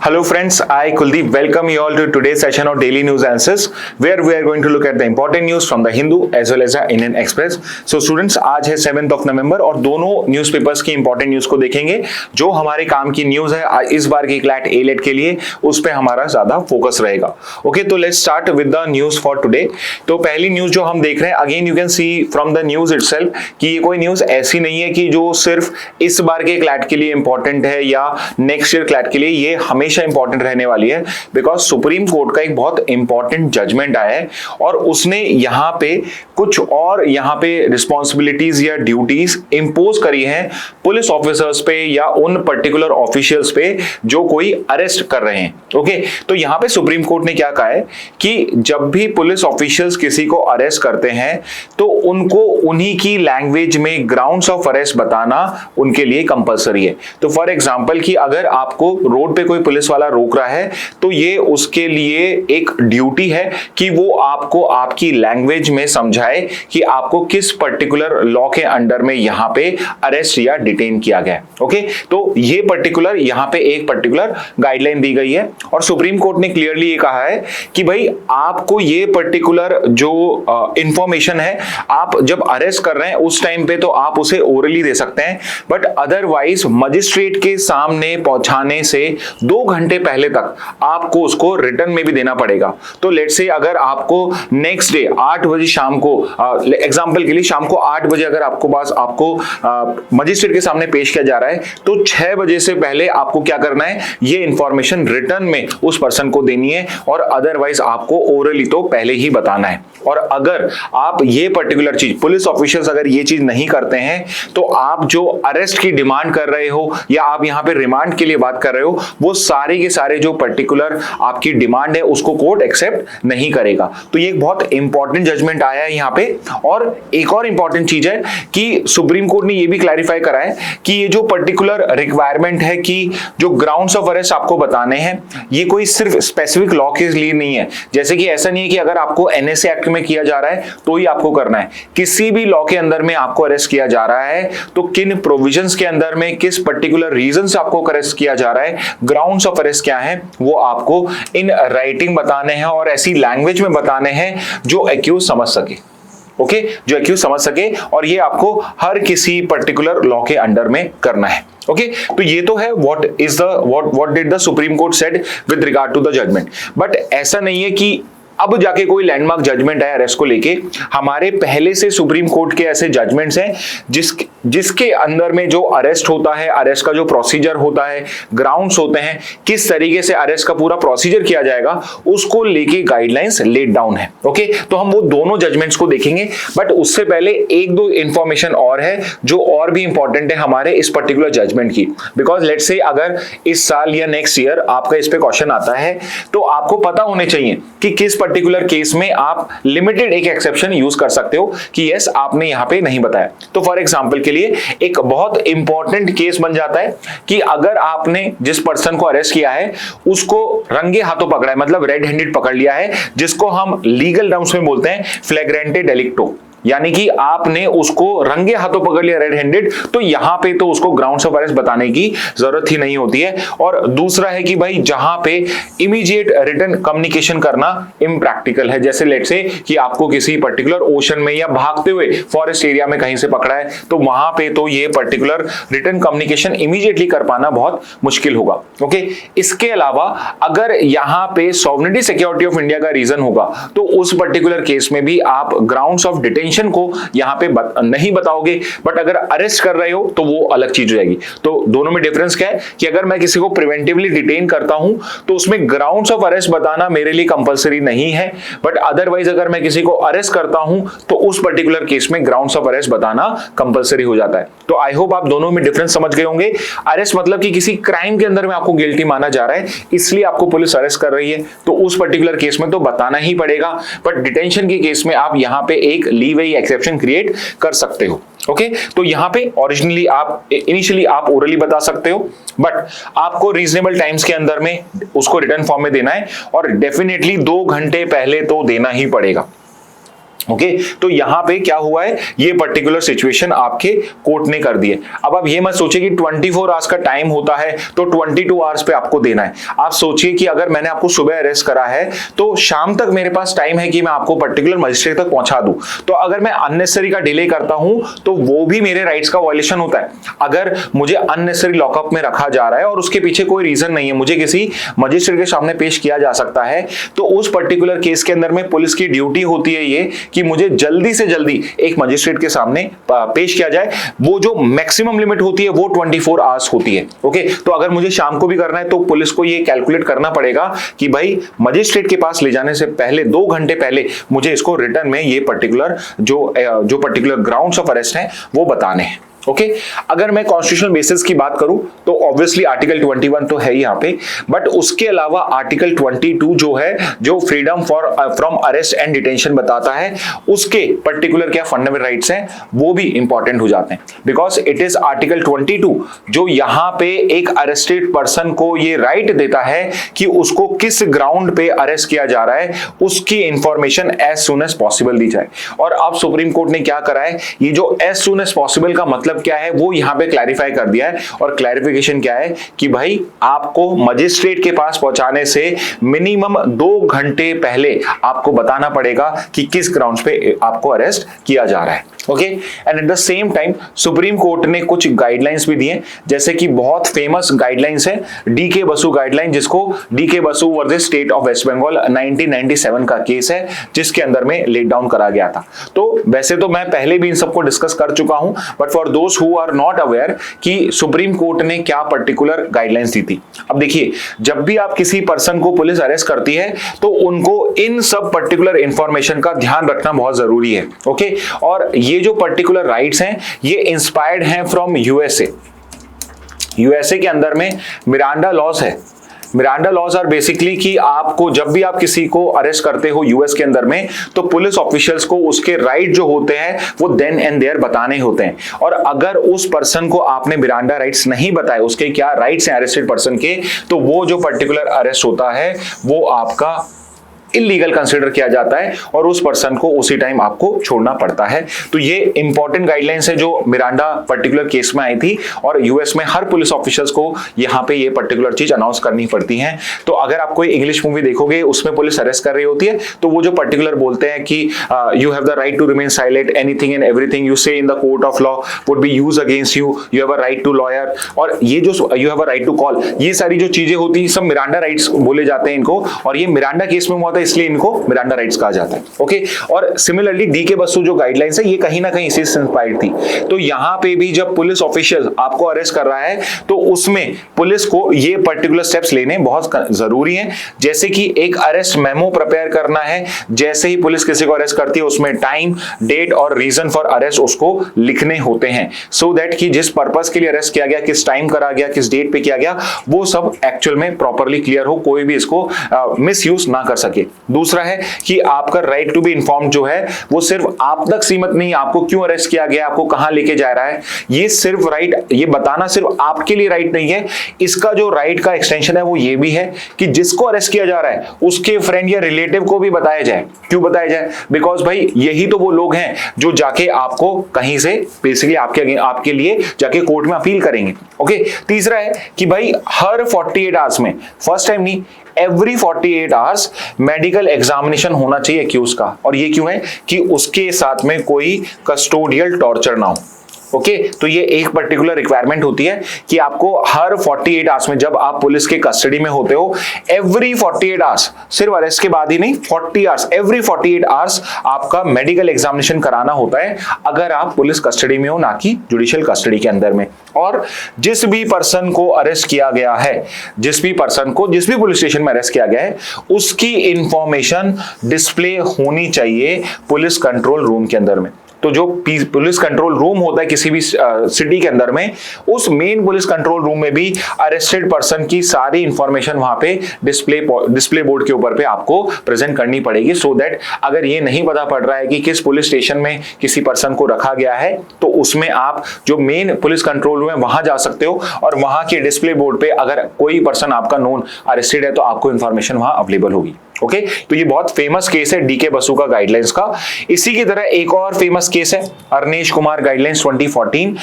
Hello friends, I Kuldeep welcome you all to today's session of Daily News Answers where we are going to look at the important news from the Hindu as well as the Indian Express. So students, आज है 7th of November और दोनों newspapers की important news को देखेंगे। जो हमारे काम की न्यूज़ है इस बार की क्लैट A-लेट के लिए उस पे हमारा ज़्यादा फोकस रहेगा। ओके, तो let's start with the news for today. तो पहली न्यूज़ जो हम देख रहे हैं, again you can see from the news itself कि ये कोई न्यूज़ ऐसी नहीं है कि जो सिर्फ इस बार के क्लैट के लिए इंपॉर्टेंट है या नेक्स्ट ईयर क्लैट के लिए, ये हमेशा इंपॉर्टेंट रहने वाली है बिकॉज सुप्रीम कोर्ट का एक बहुत इंपॉर्टेंट जजमेंट आया है और उसने यहाँ पे कुछ और यहाँ पे रिस्पॉन्सिबिलिटीज या ड्यूटीज इंपोज करी हैं पुलिस ऑफिसर्स पे या उन पर्टिकुलर ऑफिशियल्स पे जो कोई अरेस्ट कर रहे हैं। ओके, तो यहाँ पे सुप्रीम कोर्ट ने क्या कहा है कि जब भी पुलिस ऑफिशियल्स किसी को अरेस्ट करते हैं तो उनको उन्हीं की लैंग्वेज में ग्राउंड्स ऑफ अरेस्ट बताना उनके लिए कंपलसरी है। तो फॉर एग्जांपल कि अगर आपको रोड पे कोई पुलिस वाला रोक रहा है तो ये उसके लिए एक ड्यूटी है कि वो आपको आपकी लैंग्वेज में समझाए कि आपको किस पर्टिकुलर लॉ के अंडर में यहाँ पे अरेस्ट या डिटेन किया गया है। ओके, तो ये पर्टिकुलर यहाँ पे एक पर्टिकुलर गाइडलाइन दी गई है और सुप्रीम कोर्ट ने क्लियरली ये कहा है कि भाई आपको ये पर्टिकुलर जो इंफॉर्मेशन है आप जब अरेस्ट कर रहे हैं उस टाइम पे तो आप उसे ओरली दे सकते हैं, बट अदरवाइज मजिस्ट्रेट के सामने पहुंचाने से 2 घंटे पहले तक आपको उसको रिटर्न में भी देना पड़ेगा। तो लेट्स से अगर आपको नेक्स्ट डे 8 बजे शाम को एग्जांपल के लिए शाम को 8 बजे अगर आपको मजिस्ट्रेट के सामने पेश किया जा रहा है तो 6 बजे से पहले आपको क्या करना है, ये इंफॉर्मेशन रिटर्न में उस पर्सन को देनी है और अदरवाइज आपको ओरली तो पहले ही बताना है। और अगर आप ये पर्टिकुलर चीज पुलिस ऑफिशियल्स अगर ये चीज नहीं करते हैं तो आप जो अरेस्ट की डिमांड कर रहे हो या आप यहाँ पे रिमांड के लिए बात कर रहे हो वो सारे के सारे जो पर्टिकुलर आपकी डिमांड है उसको कोर्ट एक्सेप्ट नहीं करेगा। तो ये एक बहुत इंपॉर्टेंट जजमेंट आया है यहाँ पे। और एक और इंपॉर्टेंट चीज है कि सुप्रीम कोर्ट ने ये भी क्लैरिफाई करा है कि ये जो पर्टिकुलर रिक्वायरमेंट है कि जो ग्राउंड्स ऑफ अरेस्ट आपको बताने हैं ये कोई सिर्फ स्पेसिफिक लॉ के लिए नहीं है। जैसे कि ऐसा नहीं है कि अगर आपको एनएसए एक्ट में किया जा रहा है तो ही आपको करना है, किसी भी लॉ के अंदर में आपको अरेस्ट किया जा रहा है तो किन प्रोविजंस के अंदर में किस पर्टिकुलर रीजन से आपको अरेस्ट किया जा रहा है, ग्राउंड्स ऑफ अरेस्ट क्या है, वो आपको इन राइटिंग बताने हैं और ऐसी लैंग्वेज में बताने हैं जो एक्यूज समझ सके। ओके, जो एक्यूज समझ सके और ये आपको हर किसी पर्टिकुलर लॉ के अंडर में करना है। ओके, तो ये तो है what did the Supreme Court said with regard to the judgement. But ऐसा नहीं है कि अब जाके कोई लैंडमार्क जजमेंट है अरेस्ट को लेके। हमारे पहले से सुप्रीम कोर्ट के ऐसे जजमेंट्स हैं जिसके अंदर में जो अरेस्ट होता है, अरेस्ट का जो प्रोसीजर होता है, ग्राउंड्स होते हैं, किस तरीके से अरेस्ट का पूरा प्रोसीजर किया जाएगा उसको लेके गाइडलाइंस लेड डाउन है। ओके, तो हम वो दोनों जजमेंट्स को देखेंगे बट उससे पहले एक दो इंफॉर्मेशन और है जो और भी इंपॉर्टेंट है हमारे इस पर्टिकुलर जजमेंट की। बिकॉज लेट्स से अगर इस साल या नेक्स्ट ईयर आपका इस पे क्वेश्चन आता है तो आपको पता होने चाहिए कि किस पर्टिकुलर केस में आप लिमिटेड एक एक्सेप्शन यूज कर सकते हो कि यस आपने यहां पे नहीं बताया। तो फॉर एग्जांपल के लिए एक बहुत इंपॉर्टेंट केस बन जाता है कि अगर आपने जिस पर्सन को अरेस्ट किया है उसको रंगे हाथों पकड़ा है, मतलब रेड हैंडेड पकड़ लिया है, जिसको हम लीगल टर्म्स में बोलते हैं फ्लैग्रेंटे डेलिक्टो, यानी कि आपने उसको रंगे हाथों पकड़ लिया रेड हैंडेड, तो यहां पे तो उसको ग्राउंड्स ऑफ अरेस्ट बताने की जरूरत ही नहीं होती है। और दूसरा है कि भाई जहां पे इमीडिएट रिटन कम्युनिकेशन करना इम्प्रैक्टिकल है, जैसे लेट्स से कि आपको किसी पर्टिकुलर ओशन में या भागते हुए फॉरेस्ट एरिया में कहीं से पकड़ा है तो वहां पे तो ये पर्टिकुलर रिटन कम्युनिकेशन इमीडिएटली कर पाना बहुत मुश्किल होगा। ओके, इसके अलावा अगर यहां पे सॉवरेनिटी सिक्योरिटी ऑफ इंडिया का रीजन होगा तो उस पर्टिकुलर केस में भी आप ग्राउंड्स ऑफ डिटेंशन को यहां पे नहीं बताओगे, बट अगर अरेस्ट कर रहे हो तो वो अलग चीज हो जाएगी। तो दोनों में डिफरेंस क्या है कि अगर मैं किसी को प्रिवेंटिवली डिटेन करता हूं तो उसमें ग्राउंड्स ऑफ अरेस्ट बताना मेरे लिए कंपलसरी नहीं है, बट अदरवाइज अगर मैं किसी को अरेस्ट करता हूं तो उस पर्टिकुलर केस में ग्राउंड्स ऑफ अरेस्ट बताना कंपलसरी हो जाता है। तो आई होप आप दोनों में डिफरेंस समझ गए होंगे। अरेस्ट मतलब कि किसी क्राइम के अंदर में आपको गिल्टी माना जा रहा है इसलिए आपको पुलिस अरेस्ट कर रही है तो उस पर्टिकुलर केस में तो बताना ही पड़ेगा, बट डिटेंशन के केस में आप यहां पे एक लीव एक्सेप्शन क्रिएट कर सकते हो। ओके, तो यहां पे इनिशियली आप ओरली बता सकते हो बट आपको रीजनेबल टाइम्स के अंदर में उसको रिटर्न फॉर्म में देना है और डेफिनेटली 2 घंटे पहले तो देना ही पड़ेगा। ओके तो यहां पे क्या हुआ है, ये पर्टिकुलर सिचुएशन आपके कोर्ट ने कर दी है। अब आप ये मत सोचिए कि 24 आवर्स का टाइम होता है तो 22 आवर्स पे आपको देना है। आप सोचिए कि अगर मैंने आपको सुबह अरेस्ट करा है तो शाम तक मेरे पास टाइम है कि मैं आपको पर्टिकुलर मजिस्ट्रेट तक पहुंचा दूं। तो अगर मैं अननेसेसरी का डिले करता हूं तो वो भी मेरे राइट्स का वायलेशन होता है। अगर मुझे अननेसेसरी लॉकअप में रखा जा रहा है और उसके पीछे कोई रीजन नहीं है, मुझे किसी मजिस्ट्रेट के सामने पेश किया जा सकता है, तो उस पर्टिकुलर केस के अंदर में पुलिस की ड्यूटी होती है ये कि मुझे जल्दी से जल्दी एक मजिस्ट्रेट के सामने पेश किया जाए। वो जो मैक्सिमम लिमिट होती है वो 24 आवर्स होती है। ओके तो अगर मुझे शाम को भी करना है तो पुलिस को ये कैलकुलेट करना पड़ेगा कि भाई मजिस्ट्रेट के पास ले जाने से पहले 2 घंटे पहले मुझे इसको रिटर्न में ये पर्टिकुलर जो पर्टिकुलर ग्राउंड्स ऑफ अरेस्ट हैं वो बताने हैं। ओके अगर मैं कॉन्स्टिट्यूशनल बेसिस की बात करूं तो ऑब्वियसली आर्टिकल 21 तो है यहां पे, बट उसके अलावा आर्टिकल 22 जो है, जो freedom from arrest and detention बताता है, उसके पर्टिकुलर क्या फंडामेंटल राइट्स हैं वो भी इंपॉर्टेंट हो जाते हैं। बिकॉज इट इज आर्टिकल 22 जो यहां पे एक अरेस्टेड पर्सन को ये राइट देता है कि उसको किस ग्राउंड पे अरेस्ट किया जा रहा है उसकी information as soon as possible दी जाए। और अब सुप्रीम कोर्ट ने क्या करा है, ये जो एज सुन एज पॉसिबल का मतलब क्या है वो यहां पे क्लैरिफाई कर दिया है। और क्लैरिफिकेशन क्या है कि भाई आपको मजिस्ट्रेट के पास पहुंचाने से मिनिमम 2 घंटे पहले आपको बताना पड़ेगा कि किस ग्राउंड्स पे आपको अरेस्ट किया जा रहा है। Okay and at the same time Supreme Court ने कुछ गाइडलाइंस भी दिए, जैसे कि बहुत फेमस गाइडलाइंस है डीके बसु गाइडलाइन, जिसको DK Basu versus state of West Bengal 1997 का केस है जिसके अंदर में लेट डाउन करा गया था। तो वैसे तो मैं पहले भी इन सबको डिस्कस कर चुका हूं, but for those who are not aware कि सुप्रीम कोर्ट ने क्या पर्टिकुलर गाइडलाइंस दी थी। अब देखिए, जब भी आप किसी पर्सन को पुलिस अरेस्ट करती है तो उनको इन सब पर्टिकुलर इंफॉर्मेशन का ध्यान रखना बहुत जरूरी है। ओके और ये जो पर्टिकुलर राइट्स हैं ये इंस्पायर्ड हैं फ्रॉम यूएसए। यूएसए के अंदर में मिरांडा लॉज है। मिरांडा लॉज आर बेसिकली कि आपको जब भी आप किसी को अरेस्ट करते हो यूएस के अंदर में तो पुलिस ऑफिशियल्स को उसके राइट जो होते हैं वो देन एंड देयर बताने होते हैं। और अगर उस पर्सन को आपने मिरांडा राइट्स नहीं बताए उसके क्या राइट्स हैं अरेस्टेड पर्सन के, तो वो जो पर्टिकुलर अरेस्ट होता है वो आपका इलीगल कंसीडर किया जाता है और उस पर्सन को उसी टाइम आपको छोड़ना पड़ता है। तो ये इंपॉर्टेंट गाइडलाइंस है जो मिरांडा पर्टिकुलर केस में आई थी और यूएस में हर पुलिस ऑफिसर्स को यहाँ पे ये पर्टिकुलर चीज अनाउंस करनी पड़ती है। तो अगर आप कोई इंग्लिश मूवी देखोगे उसमें पुलिस अरेस्ट कर रही होती है तो वो जो पर्टिकुलर बोलते हैं कि you have the right to remain silent, anything and everything you say in the court of law would be use against you, you have a right to lawyer, और ये जो you have a right to call, ये सारी जो चीजें होती है सब मिरांडा राइट्स बोले जाते हैं इनको। और ये मिरांडा केस में हुआ था इसलिए इनको मिरांडा राइट्स कहा जाता है। ओके और सिमिलरली डीके बसु जो गाइडलाइंस है ये कहीं ना कहीं इसी से इंस्पायर्ड थी। तो यहां पे भी जब पुलिस ऑफिशियल आपको अरेस्ट कर रहा है तो उसमें पुलिस को ये पर्टिकुलर स्टेप्स लेने बहुत जरूरी हैं, जैसे कि एक अरेस्ट मेमो प्रिपेयर करना है। जैसे ही पुलिस किसी को अरेस्ट करती है उसमें टाइम, डेट और रीजन फॉर अरेस्ट उसको लिखने होते हैं, सो दैट कि जिस पर्पस के लिए अरेस्ट किया गया, किस टाइम करा गया, किस डेट पे किया गया, वो सब एक्चुअल में प्रॉपरली क्लियर हो, कोई भी इसको मिस यूज ना कर सके। दूसरा है कि आपका राइट टू बी इन्फॉर्म्ड जो है वो सिर्फ आप तक सीमित नहीं, आपको क्यों अरेस्ट किया गया, आपको कहां लेके जा रहा है, ये सिर्फ राइट, ये बताना सिर्फ आपके लिए राइट नहीं है, इसका जो राइट का एक्सटेंशन है वो ये भी है कि जिसको अरेस्ट किया जा रहा है उसके फ्रेंड या रिलेटिव को भी बताया जाए। क्यों बताया जाए? बिकॉज भाई यही तो वो लोग हैं जो जाके आपको कहीं से बेसिकली आपके लिए जाके कोर्ट में अपील करेंगे। ओके तीसरा है कि भाई हर 48 आवर्स में, फर्स्ट टाइम नहीं, एवरी 48 आवर्स मेडिकल एग्जामिनेशन होना चाहिए एक्यूज का। और ये क्यों है कि उसके साथ में कोई कस्टोडियल टॉर्चर ना हो। ओके तो ये एक पर्टिकुलर रिक्वायरमेंट होती है कि आपको हर 48 आवर्स में जब आप पुलिस के कस्टडी में होते हो, एवरी 48 आवर्स, सिर्फ अरेस्ट के बाद ही नहीं, 40 आवर्स, एवरी 48 आवर्स आपका मेडिकल एग्जामिनेशन कराना होता है अगर आप पुलिस कस्टडी में हो, ना कि जुडिशियल कस्टडी के अंदर में। और जिस भी पर्सन को अरेस्ट किया गया है, जिस भी पर्सन को जिस भी पुलिस स्टेशन में अरेस्ट किया गया है, उसकी इंफॉर्मेशन डिस्प्ले होनी चाहिए पुलिस कंट्रोल रूम के अंदर में। तो जो पुलिस कंट्रोल रूम होता है किसी भी सिटी के अंदर में, उस मेन पुलिस कंट्रोल रूम में भी अरेस्टेड पर्सन की सारी इंफॉर्मेशन वहां पे डिस्प्ले बोर्ड के ऊपर पे आपको प्रेजेंट करनी पड़ेगी, सो दैट अगर ये नहीं पता पड़ रहा है कि किस पुलिस स्टेशन में किसी पर्सन को रखा गया है तो उसमें आप जो मेन पुलिस कंट्रोल रूम है वहां जा सकते हो और वहां के डिस्प्ले बोर्ड पे अगर कोई पर्सन आपका नोन अरेस्टेड है तो आपको इंफॉर्मेशन वहां अवेलेबल होगी। ओके तो ये बहुत फेमस केस है डीके बसु का गाइडलाइंस का। इसी की तरह एक और फेमस केस है अरनेश कुमार गाइडलाइंस 2014।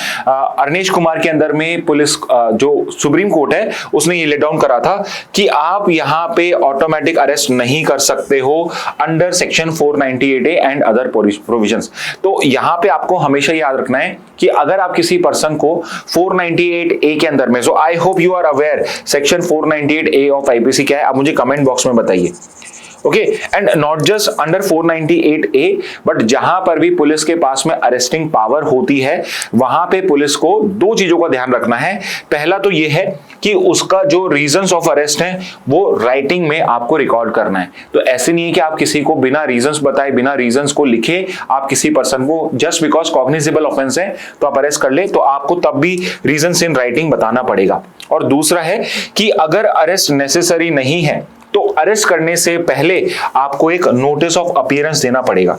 अरनेश कुमार के अंदर में पुलिस जो सुप्रीम कोर्ट है उसने ये लेट डाउन करा था कि आप यहाँ पे ऑटोमेटिक अरेस्ट नहीं कर सकते हो under section 498A and other provisions. तो यहाँ पे आपको हमेशा याद रखना है कि अगर आप किसी पर्सन को 498A के अंदर में, so I hope you are aware section 498A of IPC क्या है, आप मुझे कमेंट बॉक्स में बताइए। Okay and not just under 498A but जहां पर भी पुलिस के पास में अरेस्टिंग पावर होती है वहां पे पुलिस को दो चीजों का ध्यान रखना है। पहला तो ये है कि उसका जो रीजंस ऑफ अरेस्ट है वो राइटिंग में आपको रिकॉर्ड करना है। तो ऐसे नहीं है कि आप किसी को बिना रीजंस बताए, बिना रीजंस को लिखे आप किसी पर्सन को जस्ट बिकॉज कॉग्निजेबल ऑफेंस है तो आप अरेस्ट कर ले, तो आपको तब भी रीजंस इन राइटिंग बताना पड़ेगा। और दूसरा है कि अगर अरेस्ट नेसेसरी नहीं है तो अरेस्ट करने से पहले आपको एक नोटिस ऑफ अपीयरेंस देना पड़ेगा।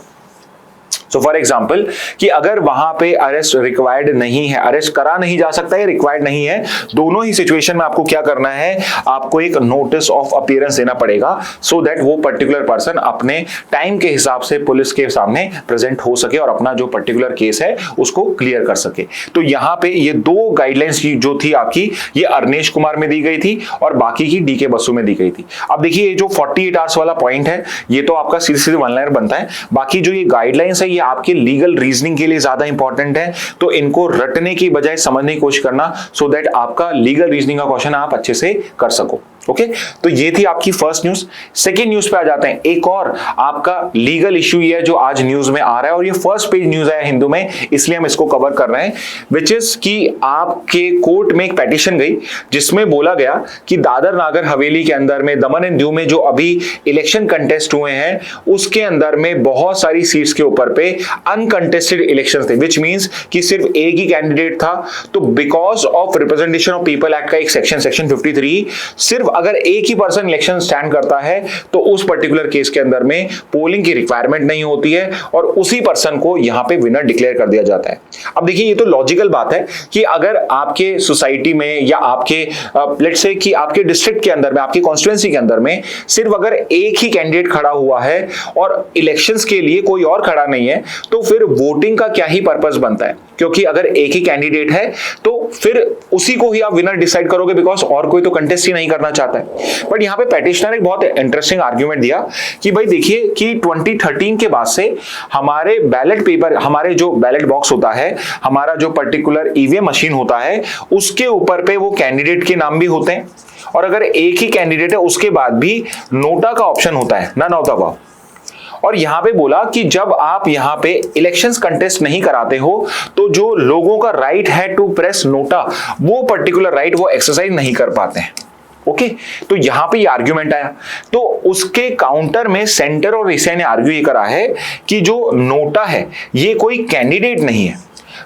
सो फॉर एग्जाम्पल कि अगर वहां पे अरेस्ट रिक्वायर्ड नहीं है, अरेस्ट करा नहीं जा सकता है, रिक्वायर्ड नहीं है, दोनों ही सिचुएशन में आपको क्या करना है, आपको एक नोटिस ऑफ अपीयरेंस देना पड़ेगा सो दैट वो पर्टिकुलर पर्सन अपने टाइम के हिसाब से पुलिस के सामने प्रेजेंट हो सके और अपना जो पर्टिकुलर केस है उसको क्लियर कर सके। तो यहाँ पे ये दो गाइडलाइंस जो थी आपकी, ये अरनेश कुमार में दी गई थी और बाकी की डीके बसु में दी गई थी। अब देखिए ये जो 48 आवर्स वाला पॉइंट है ये तो आपका सीधे सीधे वन लाइनर बनता है, बाकी जो ये गाइडलाइंस है आपके लीगल रीजनिंग के लिए ज्यादा इंपॉर्टेंट है, तो इनको रटने की बजाय समझने की कोशिश करना सो दैट आपका लीगल रीजनिंग का क्वेश्चन आप अच्छे से कर सको। ओके तो ये थी आपकी फर्स्ट न्यूज। सेकेंड न्यूज पे आ जाते हैं। एक और आपका लीगल इश्यू ये है जो आज न्यूज में आ रहा है और ये फर्स्ट पेज न्यूज है हिंदू में, इसलिए हम इसको कवर कर रहे हैं, विच इज कि आपके कोर्ट में एक पेटिशन गई जिसमें बोला गया कि दादर नागर हवेली के अंदर में, दमन एंड दीव में जो अभी इलेक्शन कंटेस्ट हुए हैं उसके अंदर में बहुत सारी सीट्स के ऊपर पे अनकंटेस्टेड इलेक्शंस थे, विच मींस कि सिर्फ एक ही कैंडिडेट था। तो because of representation of people act का एक सेक्शन 53, सिर्फ अगर एक ही पर्सन इलेक्शन स्टैंड करता है तो उस पर्टिकुलर केस के अंदर में पोलिंग की रिक्वायरमेंट नहीं होती है और उसी पर्सन को यहां पे विनर डिक्लेयर कर दिया जाता है। अब देखिए ये तो लॉजिकल बात है कि अगर आपके सोसाइटी में या आपके लेट्स से कि आपके डिस्ट्रिक्ट के अंदर में, आपकी कॉन्स्टिट्यूएंसी के अंदर में सिर्फ अगर एक ही कैंडिडेट खड़ा हुआ है और इलेक्शंस के लिए कोई और खड़ा नहीं है तो फिर वोटिंग का क्या ही पर्पस बनता है, क्योंकि अगर एक ही कैंडिडेट है तो फिर उसी को ही आप विनर डिसाइड करोगे बिकॉज और कोई तो कंटेस्ट ही नहीं करना चाहता है। बट यहां पे पेटिशनर एक बहुत इंटरेस्टिंग आर्ग्यूमेंट दिया कि भाई देखिए कि 2013 के बाद से हमारे बैलेट पेपर, हमारे जो बैलेट बॉक्स होता है, हमारा जो पर्टिकुलर ईवीएम मशीन होता है उसके ऊपर पे वो कैंडिडेट के नाम भी होते हैं और अगर एक ही कैंडिडेट है उसके बाद भी नोटा का ऑप्शन होता है, नन ऑफ द अबव। और यहां पे बोला कि जब आप यहां पे इलेक्शंस कंटेस्ट नहीं कराते हो तो जो लोगों का राइट है टू प्रेस नोटा, वो पर्टिकुलर राइट वो एक्सरसाइज नहीं कर पाते हैं। ओके तो यहां पे ये आर्ग्यूमेंट आया, तो उसके काउंटर में सेंटर और एसआई ने आर्ग्यू ये करा है कि जो नोटा है ये कोई कैंडिडेट नहीं है,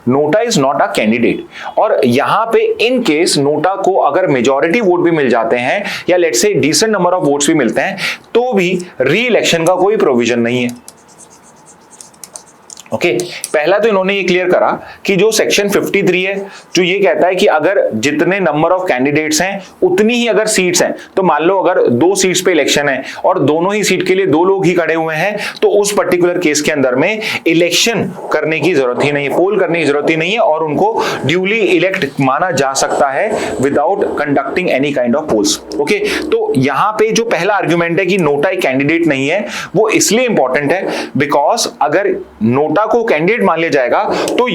NOTA is not a candidate. और यहां पे इन केस नोटा को अगर मेजॉरिटी वोट भी मिल जाते हैं या let's say decent number of votes भी मिलते हैं तो भी री इलेक्शन का कोई प्रोविजन नहीं है। ओके पहला तो इन्होंने ये क्लियर करा कि जो सेक्शन 53 है जो ये कहता है कि अगर जितने नंबर ऑफ कैंडिडेट्स हैं उतनी ही अगर सीट्स हैं, तो मान लो अगर 2 सीट्स पे इलेक्शन है और दोनों ही सीट के लिए 2 लोग ही खड़े हुए हैं तो उस पर्टिकुलर केस के अंदर में इलेक्शन करने की जरूरत ही नहीं है, पोल करने की जरूरत ही नहीं है और उनको ड्यूली इलेक्ट माना जा सकता है without conducting any kind of polls. Okay तो यहां पे जो पहला आर्ग्यूमेंट है कि नोटा एक कैंडिडेट नहीं है वो इसलिए इंपॉर्टेंट है बिकॉज अगर नोटा को कैंडिडेट मान लिया जाएगा तो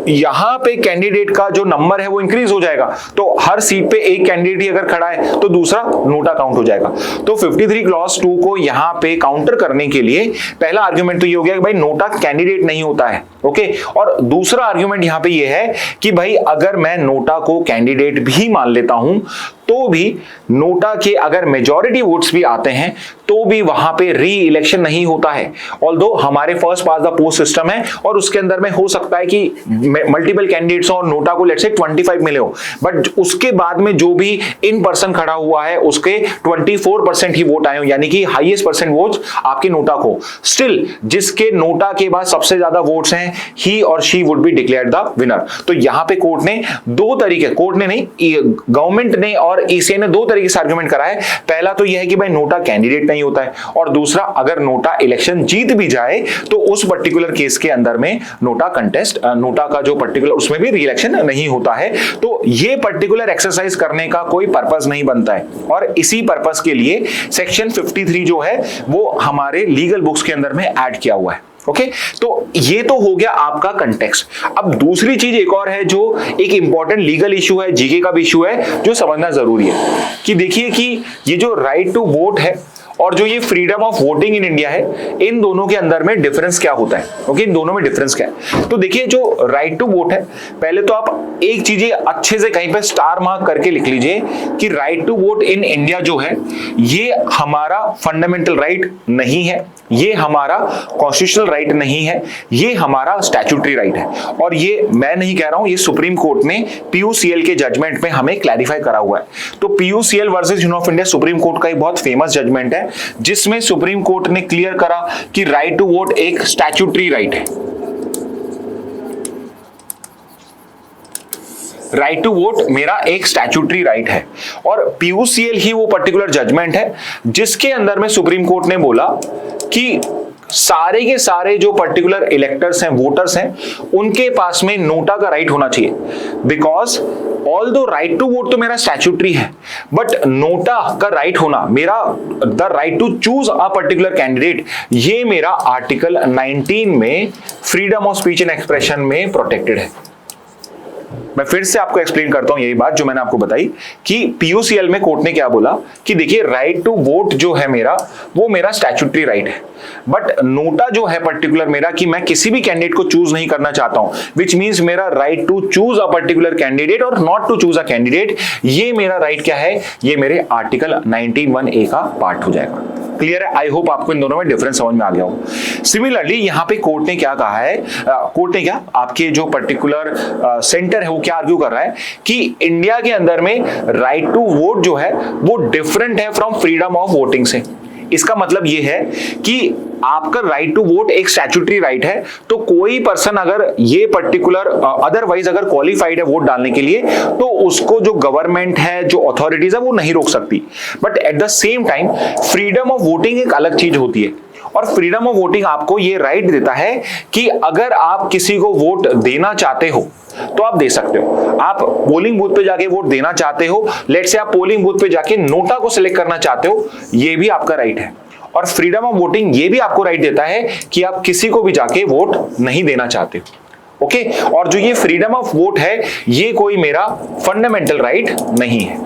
यहां पे कैंडिडेट का जो नंबर है वो इंक्रीज हो जाएगा, तो हर सीट पे एक कैंडिडेट ही अगर खड़ा है तो दूसरा नोटा काउंट हो जाएगा। तो 53 क्लॉज 2 को यहां पे काउंटर करने के लिए पहला आर्ग्यूमेंट तो ये हो गया कि भाई नोटा कैंडिडेट नहीं होता है। ओके और दूसरा आर्ग्यूमेंट यहां पे ये है कि भाई अगर मैं नोटा को कैंडिडेट भी मान लेता हूं तो भी नोटा के अगर मेजॉरिटी वोट्स भी आते हैं तो भी वहां पे री इलेक्शन नहीं होता है। ऑल्दो हमारे first pass the post system है और उसके अंदर में हो सकता है कि मल्टीपल कैंडिडेट्स और नोटा को लेट्स से 25 मिले हो, बट उसके बाद में जो भी इन पर्सन खड़ा हुआ है उसके 24% ही वोट आए हो, यानी कि हाईएस्ट परसेंट वोट आपके नोटा को। स्टिल जिसके नोटा के बाद सबसे ज्यादा वोट्स हैं ही और she would be declared the winner. तो यहां पे कोर्ट ने दो तरीके, कोर्ट ने नहीं, गवर्नमेंट ने और और ईसीआई ने दो तरीके से आर्गुमेंट करा है। पहला तो यह है कि भाई नोटा कैंडिडेट नहीं होता है, और दूसरा अगर नोटा इलेक्शन जीत भी जाए तो उस पर्टिकुलर केस के अंदर में नोटा का जो पर्टिकुलर उसमें भी रीइलेक्शन नहीं होता है। तो ये पर्टिकुलर एक्सरसाइज करने का कोई पर्पस नहीं बनता है, और इसी पर्पस के लिए सेक्शन 53 जो है वो हमारे लीगल बुक्स के अंदर में ऐड किया हुआ है। ओके, तो ये तो हो गया आपका कंटेक्स्ट। अब दूसरी चीज एक और है जो एक इंपॉर्टेंट लीगल इशू है, जीके का भी इशू है, जो समझना जरूरी है कि देखिए कि ये जो राइट टू वोट है और जो ये freedom of voting in India है, इन दोनों के अंदर में डिफरेंस क्या होता है। ओके, इन दोनों में डिफरेंस क्या है। तो देखिए जो राइट टू वोट है, पहले तो आप एक चीज अच्छे से कहीं पे स्टार मार्क करके लिख लीजिए कि right to vote in India जो है ये हमारा फंडामेंटल राइट नहीं है, ये हमारा कॉन्स्टिट्यूशनल राइट नहीं है, ये हमारा स्टैट्यूटरी राइट है। और ये मैं नहीं कह रहा हूं, ये सुप्रीम कोर्ट ने पीयूसीएल के जजमेंट में हमें क्लैरिफाई करा हुआ है। तो PUCL versus union of India supreme court का एक बहुत फेमस जजमेंट है, जिसमें सुप्रीम कोर्ट ने क्लियर करा कि राइट टू वोट एक स्टैट्यूटरी राइट है। राइट टू वोट मेरा एक स्टैट्यूटरी राइट है, और पीयूसीएल ही वो पर्टिकुलर जजमेंट है जिसके अंदर में सुप्रीम कोर्ट ने बोला कि सारे के सारे जो पर्टिकुलर इलेक्टर्स हैं, वोटर्स हैं, उनके पास में नोटा का राइट होना चाहिए। Because although right to vote तो मेरा स्टैट्यूटरी है, बट नोटा का राइट होना, मेरा the right to choose a particular candidate, ये मेरा आर्टिकल 19 में freedom of speech and expression में प्रोटेक्टेड है। मैं फिर से आपको एक्सप्लेन करता हूं यही बात जो मैंने आपको बताई कि पीयूसीएल में कोर्ट ने क्या बोला कि देखिए राइट टू वोट जो है मेरा, वो मेरा स्टैट्यूटरी राइट है, बट नोटा जो है पर्टिकुलर मेरा कि मैं किसी भी कैंडिडेट को चूज नहीं करना चाहता हूं, विच मींस मेरा right to choose a particular candidate और not to choose a candidate, ये मेरा राइट क्या है, ये मेरे आर्टिकल 19(1)(a) का पार्ट हो जाएगा। क्लियर है? आई होप आपको इन दोनों में डिफरेंस समझ में आ गया हो। सिमिलरली यहाँ पे कोर्ट ने क्या कहा है, कोर्ट ने क्या आपके जो पर्टिकुलर सेंटर है वो क्या आर्ग्यू कर रहा है कि इंडिया के अंदर में राइट टू वोट जो है वो डिफरेंट है फ्रॉम फ्रीडम ऑफ वोटिंग से। इसका मतलब ये है कि आपका राइट टू वोट एक स्टैट्यूटरी राइट है, तो कोई पर्सन अगर ये पर्टिकुलर अदरवाइज अगर क्वालिफाइड है वोट डालने के लिए, तो उसको जो गवर्नमेंट है, जो अथॉरिटीज है, वो नहीं रोक सकती। But at the same time freedom of voting एक अलग चीज होती है, और फ्रीडम ऑफ वोटिंग आपको ये राइट देता है कि अगर आप किसी को वोट देना चाहते हो तो आप दे सकते हो। आप पोलिंग बूथ पे जाके वोट देना चाहते हो, लेट्स से आप पोलिंग बूथ पे जाके नोटा को सिलेक्ट करना चाहते हो, ये भी आपका राइट है। और फ्रीडम ऑफ वोटिंग ये भी आपको राइट देता है कि आप किसी को भी जाके वोट नहीं देना चाहते हो। ओके, और जो ये फ्रीडम ऑफ वोट है ये कोई मेरा फंडामेंटल राइट नहीं है।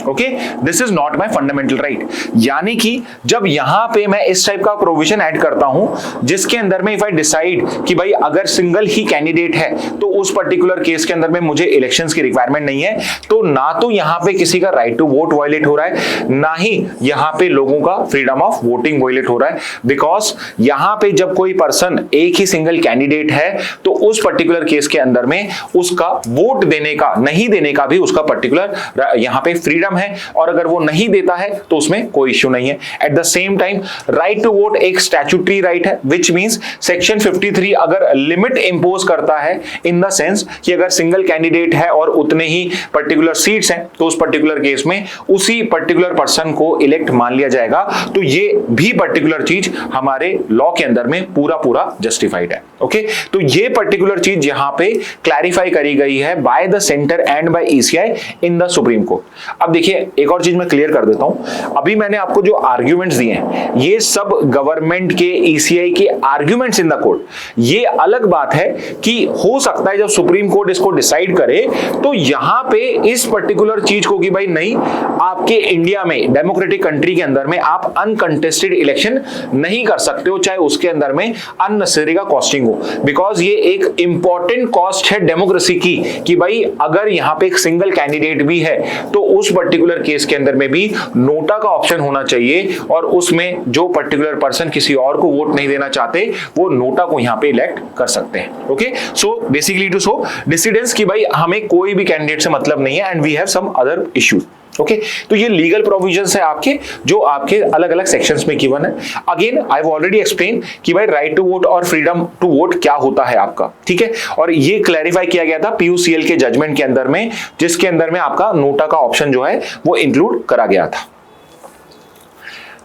Okay, this is not my fundamental right. यानी कि जब यहां पे मैं इस टाइप का प्रोविजन ऐड करता हूं जिसके अंदर में इफ आई डिसाइड कि भाई अगर सिंगल ही कैंडिडेट है तो उस पर्टिकुलर केस के अंदर में मुझे इलेक्शंस की रिक्वायरमेंट नहीं है, तो ना तो यहां पे किसी का राइट टू वोट वायलेट हो रहा है, ना ही यहां पे लोगों का फ्रीडम ऑफ वोटिंग वायलेट हो रहा है। बिकॉज यहां पे जब कोई पर्सन एक ही सिंगल कैंडिडेट है तो उस पर्टिकुलर केस के अंदर में उसका वोट देने का, नहीं देने का भी उसका पर्टिकुलर यहां पे फ्रीडम है, और अगर वो नहीं देता है तो उसमें कोई इश्यू नहीं है। At the same time right to vote एक स्टैट्यूटरी राइट है, विच मींस सेक्शन 53 अगर लिमिट इंपोज करता है इन द सेंस कि अगर सिंगल कैंडिडेट है और उतने ही पर्टिकुलर सीट्स हैं तो उस पर्टिकुलर केस में उसी पर्टिकुलर पर्सन को इलेक्ट मान लिया जाएगा, तो ये भी पर्टिकुलर चीज हमारे लॉ के अंदर में पूरा जस्टिफाइड है। ओके, तो ये पर्टिकुलर चीज यहां पे क्लैरिफाई करी गई है by the centre and by ECI in the Supreme Court. अब देखिए एक और चीज मैं क्लियर कर देता हूं, अभी मैंने आपको जो आर्ग्यूमेंट्स दिए हैं ये सब गवर्नमेंट के, ईसीआई के आर्ग्यूमेंट्स इन द कोर्ट। ये अलग बात है कि हो सकता है जब सुप्रीम कोर्ट इसको डिसाइड करे तो यहां पे इस पर्टिकुलर चीज को कि भाई नहीं, आपके इंडिया में डेमोक्रेटिक कंट्री के अंदर में आप अनकंटेस्टेड इलेक्शन नहीं कर सकते हो, चाहे उसके अंदर में अननेसेसरी का कॉस्टिंग हो। बिकॉज ये एक इंपॉर्टेंट कॉस्ट है डेमोक्रेसी की कि भाई अगर यहां पे एक सिंगल कैंडिडेट भी है तो उस पर्टिकुलर केस के अंदर में भी नोटा का ऑप्शन होना चाहिए, और उसमें जो पर्टिकुलर पर्सन किसी और को वोट नहीं देना चाहते वो नोटा को यहां पे इलेक्ट कर सकते हैं। Okay, so basically to show dissidence कि भाई हमें कोई भी कैंडिडेट से मतलब नहीं है and we have some other issues. Okay तो ये लीगल प्रोविजंस है आपके, जो आपके अलग अलग सेक्शंस में गिवन है। Again I have already explain कि भाई राइट टू वोट और फ्रीडम टू वोट क्या होता है आपका, ठीक है, और ये क्लैरिफाई किया गया था पीयूसीएल के जजमेंट के अंदर में, जिसके अंदर में आपका नोटा का ऑप्शन जो है वो इंक्लूड करा गया था।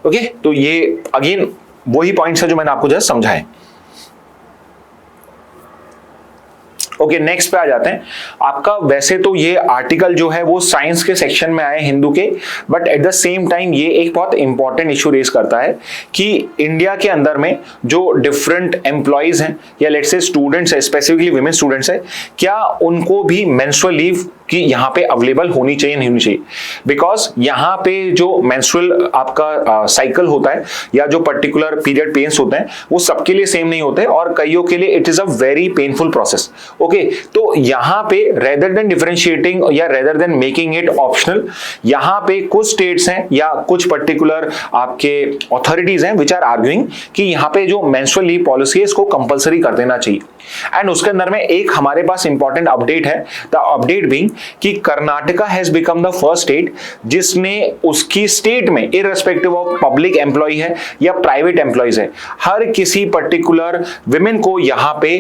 ओके तो ये अगेन वही पॉइंट्स है जो मैंने आपको जस्ट समझाए। ओके नेक्स्ट पे आ जाते हैं। आपका वैसे तो ये आर्टिकल जो है वो साइंस के सेक्शन में आए हिंदू के, but at the same time ये एक बहुत इंपॉर्टेंट इशू रेज करता है कि इंडिया के अंदर में जो डिफरेंट एम्प्लॉइज हैं या लेट्स से स्टूडेंट्स है, स्पेसिफिकली विमेन स्टूडेंट्स है, क्या उनको भी मेंस्ट्रुअल लीव कि यहाँ पे अवेलेबल होनी चाहिए नहीं होनी चाहिए। बिकॉज यहाँ पे जो मेंस्ट्रुअल आपका साइकिल होता है या जो पर्टिकुलर पीरियड पेन्स होते हैं वो सबके लिए सेम नहीं होते और कईयों के लिए it is a very painful process. Okay तो यहाँ पे रेदर देन डिफरेंशिएटिंग या rather than making it optional, यहाँ पे कुछ स्टेट्स हैं या कुछ पर्टिकुलर आपके अथॉरिटीज हैं विच आर आर्ग्यूइंग कि यहाँ पे जो मेंस्ट्रुअल लीव पॉलिसी है इसको कंपलसरी कर देना चाहिए। एंड उसके अंदर में एक हमारे पास इंपॉर्टेंट अपडेट है, द अपडेट बीइंग कि Karnataka has become the first state जिसने उसकी स्टेट में इररिस्पेक्टिव ऑफ पब्लिक एम्प्लॉय है या प्राइवेट एम्प्लॉयज है, हर किसी पर्टिकुलर विमेन को यहाँ पे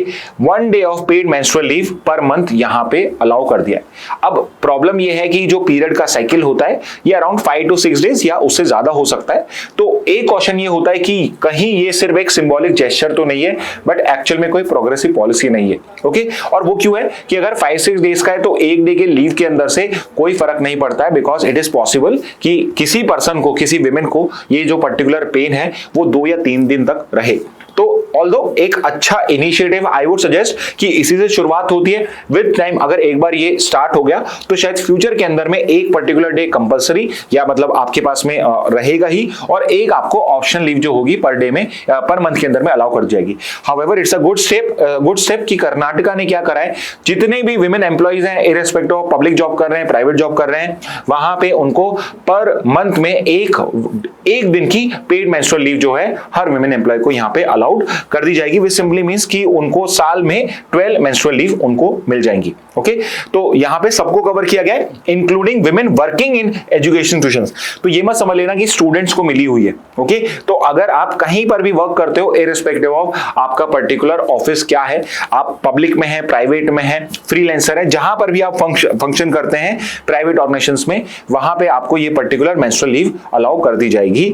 1 day of paid menstrual leave per month यहाँ पे अलाउ कर दिया है। अब प्रॉब्लम यह है कि जो पीरियड का साइकिल होता है ये अराउंड 5 to 6 डेज या उससे ज्यादा हो सकता है। तो एक क्वेश्चन ये होता है कि कहीं ये सिर्फ एक सिंबॉलिक जेस्चर तो नहीं है बट एक्चुअल में कोई प्रोग्रेसिव पॉलिसी नहीं है। ओके और वो क्यों है कि अगर 5-6 डेज का है तो एक डे के लीव के अंदर से कोई फर्क नहीं पड़ता है, बिकॉज इट इज पॉसिबल कि किसी पर्सन को, किसी विमेन को ये जो पर्टिकुलर पेन है वो 2 या 3 दिन तक रहे। तो ऑल्दो एक अच्छा इनिशिएटिव आई वुड सजेस्ट कि इसी से शुरुआत होती है। विद टाइम अगर एक बार ये स्टार्ट हो गया तो शायद फ्यूचर के अंदर में एक पर्टिकुलर डे कंपलसरी या मतलब आपके पास में रहेगा ही और एक आपको ऑप्शन लीव जो होगी पर डे में पर मंथ के अंदर में अलाउ कर जाएगी। However it's a good step कि कर्नाटका ने क्या करा है, जितने भी विमेन एम्प्लॉइज हैं इररिस्पेक्टिव ऑफ पब्लिक जॉब कर रहे हैं, प्राइवेट जॉब कर रहे हैं, वहां पे उनको पर मंथ में एक दिन की पेड मेंस्ट्रुअल लीव जो है हर विमेन एम्प्लॉय को यहाँ पे अलाउड कर दी जाएगी। विच सिंपली मींस कि उनको साल में 12 मेंस्ट्रुअल लीव उनको मिल जाएंगी। ओके तो यहाँ पे सबको कवर किया गया है including women working in education institutions. तो ये मत समझ लेना कि स्टूडेंट्स को मिली हुई है। ओके तो अगर आप कहीं पर भी वर्क करते हो इररिस्पेक्टिव ऑफ आपका पर्टिकुलर ऑफिस क्या है, आप पब्लिक में है, प्राइवेट में है, फ्रीलांसर है, जहां पर भी आप फंक्शन करते हैं प्राइवेट ऑर्गेनाइजेशंस में, वहां पे आपको ये पर्टिकुलर मेंस्ट्रुअल लीव अलाउ कर दी जाएगी।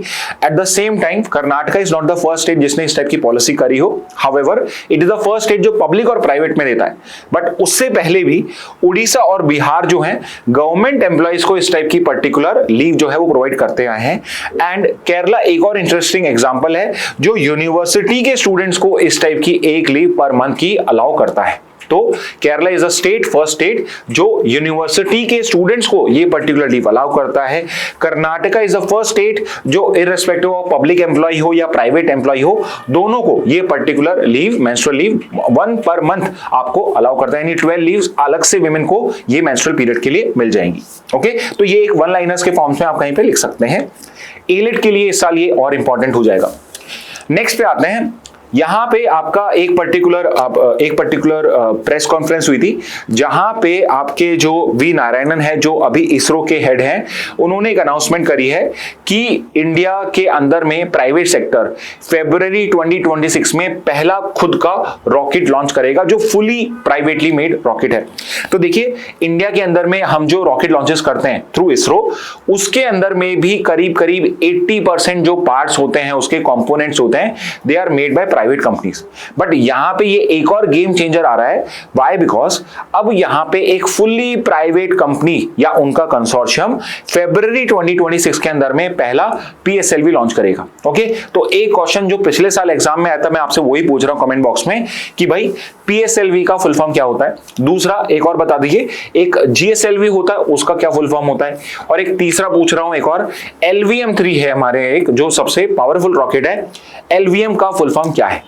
Eight the same time Karnataka is not the first state जिसने इस टाइप की पॉलिसी करी हो। However it is the first state जो पब्लिक और प्राइवेट में देता है, बट उससे पहले भी उड़ीसा और बिहार जो है गवर्नमेंट एम्प्लॉइज को इस टाइप की पर्टिकुलर लीव जो है वो प्रोवाइड करते आए हैं। एंड केरला एक और इंटरेस्टिंग एग्जांपल है जो यूनिवर्सिटी के स्टूडेंट्स को इस टाइप की एक लीव पर मंथ की अलाउ करता है। तो Kerala is a state, first state जो यूनिवर्सिटी के स्टूडेंट्स को ये पर्टिकुलर लीव अलाउ करता है। Karnataka is the first state जो इररिस्पेक्टिव ऑफ पब्लिक एम्प्लॉय हो या प्राइवेट एम्प्लॉय हो, दोनों को ये particular leave menstrual leave 1 per month आपको अलाउ करता है। यानी 12 लीव्स अलग से विमेन को ये मेंस्ट्रुअल पीरियड के लिए मिल जाएंगी। ओके तो ये एक वन लाइनर्स के फॉर्म्स में आप कहीं पे लिख सकते हैं। एलिट के लिए इस साल ये और इंपॉर्टेंट हो जाएगा। नेक्स्ट पे आते हैं। यहां पे आपका एक पर्टिकुलर प्रेस कॉन्फ्रेंस हुई थी जहां पे आपके जो वी नारायणन है जो अभी इसरो के हेड हैं, उन्होंने एक अनाउंसमेंट करी है कि इंडिया के अंदर में प्राइवेट सेक्टर फरवरी 2026 में पहला खुद का रॉकेट लॉन्च करेगा जो फुली प्राइवेटली मेड रॉकेट है। तो देखिए इंडिया के अंदर में हम जो रॉकेट लॉन्चेस करते हैं थ्रू इसरो, उसके अंदर में भी करीब 80% जो पार्ट्स होते हैं, उसके कंपोनेंट्स होते हैं, they are made by private companies. But यहां पे ये एक और गेम चेंजर आ रहा है। व्हाई? बिकॉज अब यहां पे एक फुल्ली प्राइवेट कंपनी या उनका कंसोर्शियम फरवरी 2026 के अंदर में पहला पीएसएलवी लॉन्च करेगा। ओके तो एक क्वेश्चन जो पिछले साल एग्जाम में आया था, मैं आपसे वही पूछ रहा हूं कमेंट बॉक्स में कि भाई पीएसएलवी का फुल फॉर्म क्या होता है। दूसरा एक और बता दीजिए, एक जीएसएलवी होता है उसका क्या फुल फॉर्म होता है। और एक तीसरा पूछ रहा हूं एक और, LVM-3 है हमारे एक जो सबसे पावरफुल रॉकेट है, LVM का फुल फॉर्म क्या है।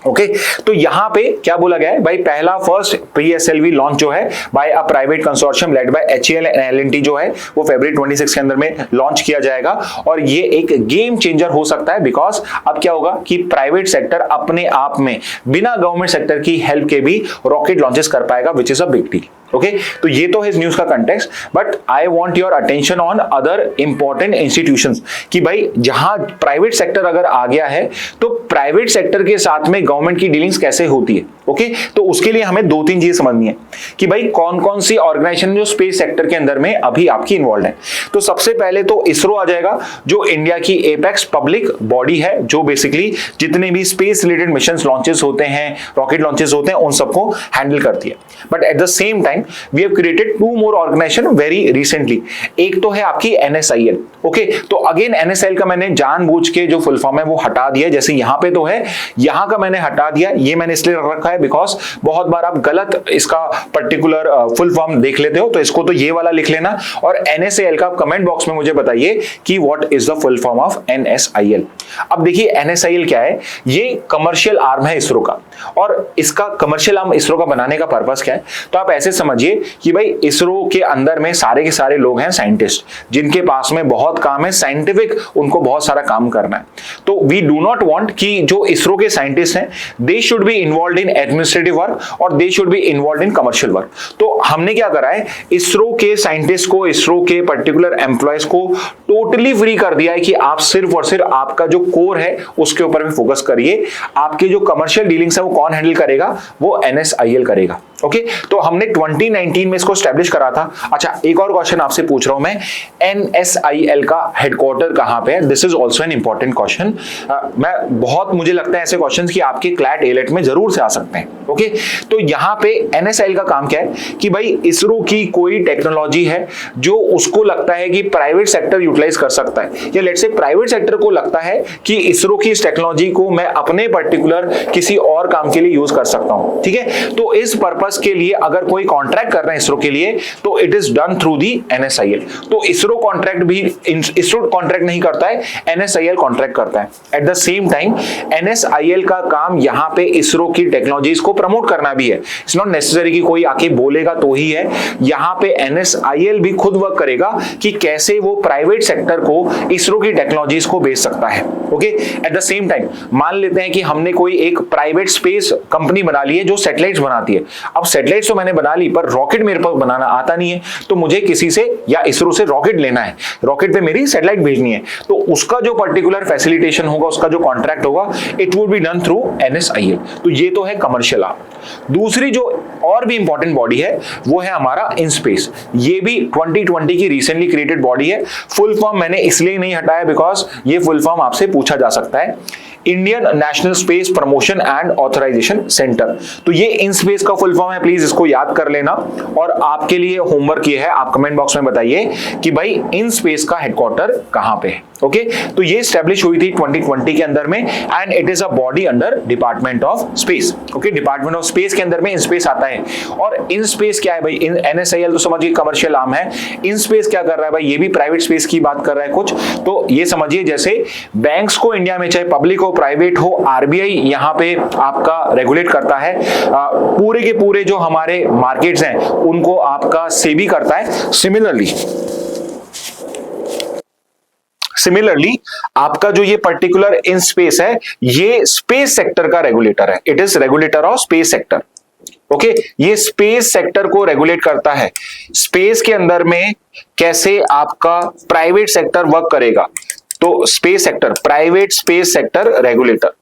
ओके तो यहां पे क्या बोला गया है भाई, पहला फर्स्ट पीएसएलवी लॉन्च जो है by a private consortium led by HAL and L&T जो है वो फरवरी 26 के अंदर में लॉन्च किया जाएगा। और ये एक गेम चेंजर हो सकता है बिकॉज अब क्या होगा कि प्राइवेट सेक्टर अपने आप में बिना गवर्नमेंट सेक्टर की हेल्प के भी रॉकेट लॉन्चेस कर पाएगा, which is a big deal. Okay तो ये तो है इस न्यूज का context, but I want your attention on other important institutions कि भाई जहां प्राइवेट सेक्टर अगर आ गया है तो प्राइवेट सेक्टर के साथ में गवर्नमेंट की डीलिंग्स कैसे होती है। ओके तो उसके लिए हमें दो तीन चीजें समझनी है कि भाई कौन कौन सी ऑर्गेनाइजेशन जो स्पेस सेक्टर के अंदर में अभी आपकी इन्वॉल्व है। तो सबसे पहले तो इसरो आ जाएगा, जो इंडिया की एपेक्स पब्लिक बॉडी है, जो बेसिकली जितने भी स्पेस रिलेटेड मिशन लॉन्चेस होते हैं, रॉकेट लॉन्चेस होते हैं, उन सबको हैंडल करती है। But at the same time we have created two more organisations very recently. एक तो है आपकी NSIL। ओके तो अगेन NSIL का मैंने जानबूझ के जो फुल फॉर्म है वो हटा दिया, जैसे यहां पे तो है, यहां का मैंने हटा दिया। ये मैंने इसलिए रखा है बिकॉज बहुत बार आप गलत इसका पर्टिकुलर फुल फॉर्म देख लेते हो, तो इसको तो ये वाला लिख लेना। और NSIL का कमेंट बॉक्स में मुझे बताइए कि what is the full form of NSIL। अब देखिए NSIL क्या है, ये कमर्शियल आर्म है इसरो का, और इसका कमर्शियल आर्म इसरो का बनाने का पर्पस क्या है, तो आप ऐसे समझिए कि भाई इसरो के अंदर में सारे के सारे लोग हैं साइंटिस्ट, जिनके पास में बहुत काम है साइंटिफिक, उनको बहुत सारा काम करना है। तो वी डू नॉट वांट कि जो इसरो के साइंटिस्ट हैं they should be involve in administrative work और they should be involve in commercial work. तो हमने क्या करा है, इसरो के साइंटिस्ट को, इसरो के पर्टिकुलर एम्प्लॉयज को टोटली फ्री कर दिया है कि आप सिर्फ और सिर्फ आपका जो कोर है उसके ऊपर में फोकस करिए। आपके जो कमर्शियल डीलिंग्स है वो कौन हैंडल करेगा, वो NSIL करेगा। ओके तो हमने 2019 में इसको स्टैब्लिश करा था। अच्छा एक और क्वेश्चन आपसे पूछ रहा हूं मैं, NSIL का हेडक्वार्टर कहां पे है? This is also an important question. मुझे लगता है ऐसे क्वेश्चंस कि आपके क्लैट एलेट में जरूर से आ सकते हैं। ओके तो यहां पे NSIL का काम क्या है कि भाई इसरो की कोई टेक्नोलॉजी है जो उसको लगता है कि प्राइवेट सेक्टर यूटिलाइज कर सकता है, या लेट्स से प्राइवेट सेक्टर को लगता है कि इसरो की इस टेक्नोलॉजी को मैं अपने पर्टिकुलर किसी और काम के लिए यूज कर सकता हूं। ठीक है तो इस पर्पस के लिए अगर कोई कॉन्ट्रैक्ट कर रहे हैं इसरो के लिए तो it is done through the NSIL। तो इसरो कॉन्ट्रैक्ट नहीं करता है, NSIL कॉन्ट्रैक्ट करता है। At the same time NSIL का काम यहां पे इसरो की टेक्नोलॉजीज को प्रमोट करना भी है। इट्स नॉट नेसेसरी कि कोई आके बोलेगा तो ही है, यहां पे NSIL भी खुद वर्क करेगा कि कैसे वो प्राइवेट सेक्टर को इसरो की टेक्नोलॉजीज को बेच सकता है। Okay eight the same time मान लेते हैं कि हमने कोई एक प्राइवेट स्पेस कंपनी बना ली है जो सैटेलाइट्स बनाती है। अब सैटेलाइट्स तो मैंने बना ली पर रॉकेट मेरे पास बनाना आता नहीं है, तो मुझे किसी से या इसरो से रॉकेट लेना है, रॉकेट पे मेरी सैटेलाइट भेजनी है, तो उसका जो पर्टिकुलर फैसिलिटेशन होगा, उसका जो कॉन्ट्रैक्ट होगा, it would be done through NSIL। तो ये तो है कमर्शियल आर्म। दूसरी जो और भी इंपॉर्टेंट बॉडी है वो है हमारा IN-SPACe। ये भी 2020 की रिसेंटली क्रिएटेड बॉडी है। फुल फॉर्म मैंने इसलिए नहीं हटाया बिकॉज ये फुल फॉर्म आपसे पूछा जा सकता है, Indian National Space Promotion and Authorization Centre. तो ये IN-SPACe का फुल फॉर्म है, प्लीज इसको याद कर लेना। और आपके लिए होमवर्क ये है, आप कमेंट बॉक्स में बताइए कि भाई IN-SPACe का हेडक्वार्टर कहां पे है। ओके तो ये स्टैब्लिश हुई थी 2020 के अंदर में, and it is a body under department of space. Okay department of space के अंदर में IN-SPACe आता है। और IN-SPACe क्या है भाई, NSIL तो समझिए कमर्शियल आर्म है, IN-SPACe क्या कर रहा है भाई, ये भी प्राइवेट स्पेस की बात कर रहा है कुछ। तो ये समझिए जैसे बैंक्स को इंडिया में चाहे पब्लिक हो प्राइवेट हो, RBI यहाँ पे आपका रेगुलेट करता है, पूरे के पूरे जो हमारे मार्केट्स हैं उनको आपका सेबी करता है। सिमिलरली आपका जो ये पर्टिकुलर IN-SPACe है, ये स्पेस सेक्टर का रेगुलेटर है। It is regulator of space sector. Okay ये स्पेस सेक्टर को रेगुलेट करता है। स्पेस के अंदर में कैसे आपका प्राइवेट सेक्टर वर्क करेगा, तो space sector, private space sector regulator.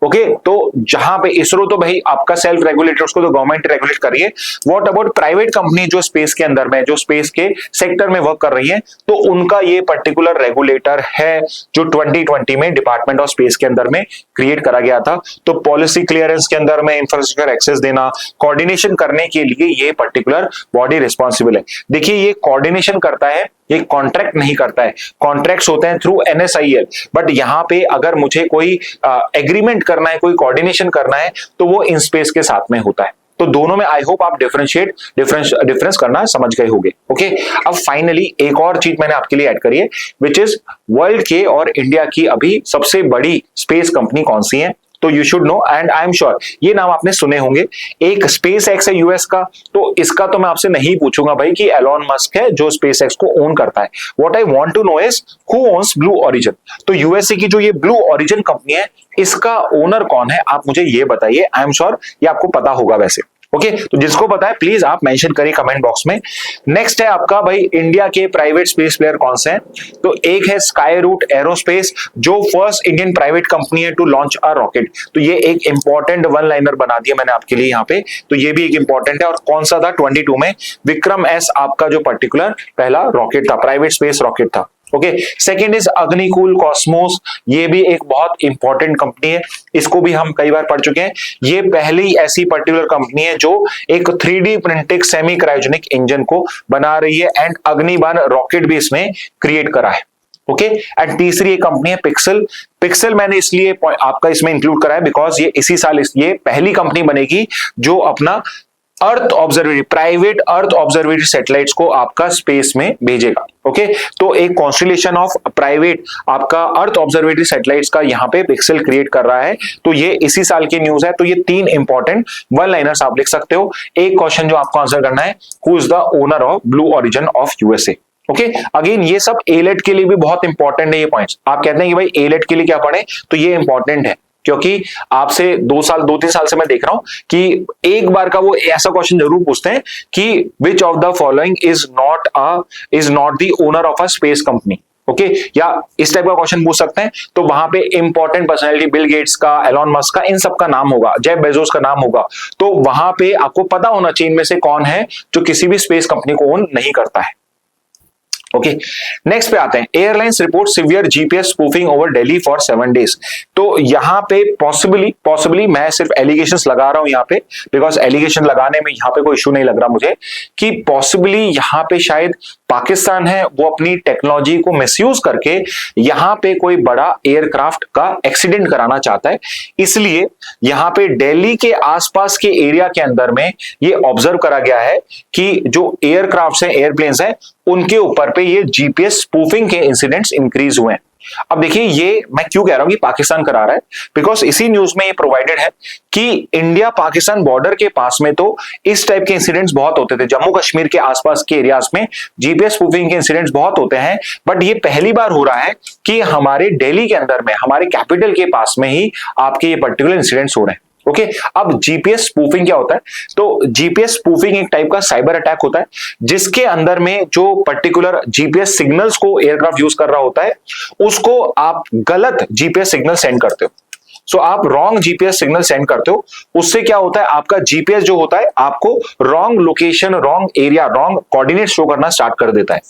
Okay तो जहां पे इसरो तो भाई आपका सेल्फ रेगुलेटर, उसको तो गवर्नमेंट रेगुलेट करिए। व्हाट अबाउट प्राइवेट कंपनी जो स्पेस के अंदर में, जो स्पेस के सेक्टर में वर्क कर रही है, तो उनका ये पर्टिकुलर रेगुलेटर है जो 2020 में डिपार्टमेंट ऑफ स्पेस के अंदर में क्रिएट करा गया था। तो पॉलिसी क्लियरेंस के अंदर में इंफ्रास्ट्रक्चर एक्सेस देना, कोऑर्डिनेशन करने के लिए ये पर्टिकुलर बॉडी रिस्पॉन्सिबल है। देखिए ये कोऑर्डिनेशन करता है, ये कॉन्ट्रैक्ट नहीं करता है। कॉन्ट्रैक्ट्स होते हैं थ्रू NSIL, बट यहां पे अगर मुझे कोई एग्रीमेंट करना है, कोई कोऑर्डिनेशन करना है, तो वो IN-SPACe के साथ में होता है। तो दोनों में आई होप आप डिफरेंस करना समझ गए होंगे। ओके अब फाइनली एक और चीज मैंने आपके लिए ऐड करी है, विच इज वर्ल्ड के और इंडिया की अभी सबसे बड़ी स्पेस कंपनी कौन सी है। तो you should know, and I am sure ये नाम आपने सुने होंगे। एक SpaceX है US का, तो इसका तो मैं आपसे नहीं पूछूंगा भाई कि एलोन मस्क है जो SpaceX को ओन करता है। What I want to know is who owns Blue Origin. तो USA की जो ये ब्लू ओरिजिन कंपनी है, इसका ओनर कौन है, आप मुझे ये बताइए। आई एम श्योर ये आपको पता होगा वैसे। ओके, तो जिसको पता है प्लीज आप मेंशन करिए कमेंट बॉक्स में। नेक्स्ट है आपका भाई इंडिया के प्राइवेट स्पेस प्लेयर कौन से हैं? तो एक है स्काई रूट एरोस्पेस, जो फर्स्ट इंडियन प्राइवेट कंपनी है टू लॉन्च अ रॉकेट। तो ये एक इंपॉर्टेंट वन लाइनर बना दिया मैंने आपके लिए यहाँ पे, तो ये भी एक इंपॉर्टेंट है। और कौन सा था? 22 में विक्रम एस आपका जो पर्टिकुलर पहला रॉकेट था, प्राइवेट स्पेस रॉकेट था। Okay, second is Agnikul Cosmos, ये भी एक बहुत इंपॉर्टेंट कंपनी है, इसको भी हम कई बार पढ़ चुके हैं। ये पहली ऐसी पर्टिकुलर कंपनी है जो एक 3D printed semi cryogenic engine को बना रही है एंड अग्निबाण रॉकेट भी इसमें क्रिएट करा है। ओके, एंड तीसरी एक कंपनी है पिक्सल। पिक्सल मैंने इसलिए आपका इसमें इंक्लूड करा है बिकॉज ये इसी साल ये पहली कंपनी बनेगी जो अपना अर्थ ऑब्जर्वेटरी, प्राइवेट अर्थ ऑब्जर्वेटरी सैटेलाइट्स को आपका स्पेस में भेजेगा। ओके, तो एक कॉन्स्टलेशन ऑफ प्राइवेट आपका अर्थ ऑब्जर्वेटरी सैटेलाइट्स का यहाँ पे पिक्सल क्रिएट कर रहा है। तो ये इसी साल की न्यूज है। तो ये 3 इंपॉर्टेंट वन लाइनर्स आप लिख सकते हो। एक क्वेश्चन जो आपको आंसर करना है, who is the owner of blue origin of USA. Okay, again ये सब एलेट के लिए भी बहुत इंपॉर्टेंट है ये पॉइंट्स। आप कहते हैं कि भाई एलेट के लिए क्या पढ़े, तो ये इंपॉर्टेंट है क्योंकि आपसे 2-3 साल से मैं देख रहा हूं कि एक बार का वो ऐसा क्वेश्चन जरूर पूछते हैं कि which of the following is not the owner of a space company. Okay, या इस टाइप का क्वेश्चन पूछ सकते हैं। तो वहां पे इंपॉर्टेंट पर्सनैलिटी बिल गेट्स का, एलॉन मस्क का, इन सब का नाम होगा, जेफ बेजोस का नाम होगा। तो वहां पे आपको पता होना चाहिए इनमें से कौन है जो किसी भी स्पेस कंपनी को ओन नहीं करता है। ओके, नेक्स्ट पे आते हैं। Airlines report severe GPS spoofing over Delhi for 7 days। तो यहाँ पे पॉसिबली मैं सिर्फ एलिगेशंस लगा रहा हूं यहाँ पे, बिकॉज एलिगेशन लगाने में यहाँ पे कोई इशू नहीं लग रहा मुझे, कि पॉसिबली यहाँ पे शायद पाकिस्तान है वो अपनी टेक्नोलॉजी को मिसयूज करके यहाँ पे कोई बड़ा एयरक्राफ्ट का एक्सीडेंट कराना चाहता है। इसलिए यहाँ पे दिल्ली के आसपास के एरिया के अंदर में ये ऑब्जर्व करा गया है कि जो एयरक्राफ्ट है, एयरप्लेन्स हैं, उनके ऊपर पे ये जीपीएस स्पूफिंग के इंसिडेंट्स इंक्रीज हुए हैं। अब देखिए, ये मैं क्यों कह रहा हूं कि पाकिस्तान करा रहा है, बिकॉज इसी न्यूज में ये प्रोवाइडेड है कि इंडिया पाकिस्तान बॉर्डर के पास में तो इस टाइप के इंसिडेंट्स बहुत होते थे। जम्मू कश्मीर के आसपास के एरियाज में जीपीएस स्पूफिंग के इंसिडेंट्स बहुत होते हैं, बट ये पहली बार हो रहा है कि हमारे दिल्ली के अंदर में, हमारे कैपिटल के पास में ही आपके ये पर्टिकुलर इंसिडेंट्स हो रहे हैं। ओके, अब जीपीएस स्पूफिंग क्या होता है? तो जीपीएस स्पूफिंग एक टाइप का साइबर अटैक होता है जिसके अंदर में जो पर्टिकुलर जीपीएस सिग्नल्स को एयरक्राफ्ट यूज कर रहा होता है उसको आप गलत जीपीएस सिग्नल सेंड करते हो। सो आप रॉन्ग जीपीएस सिग्नल सेंड करते हो, उससे क्या होता है, आपका जीपीएस जो होता है आपको wrong location, wrong area, wrong coordinate show करना स्टार्ट कर देता है।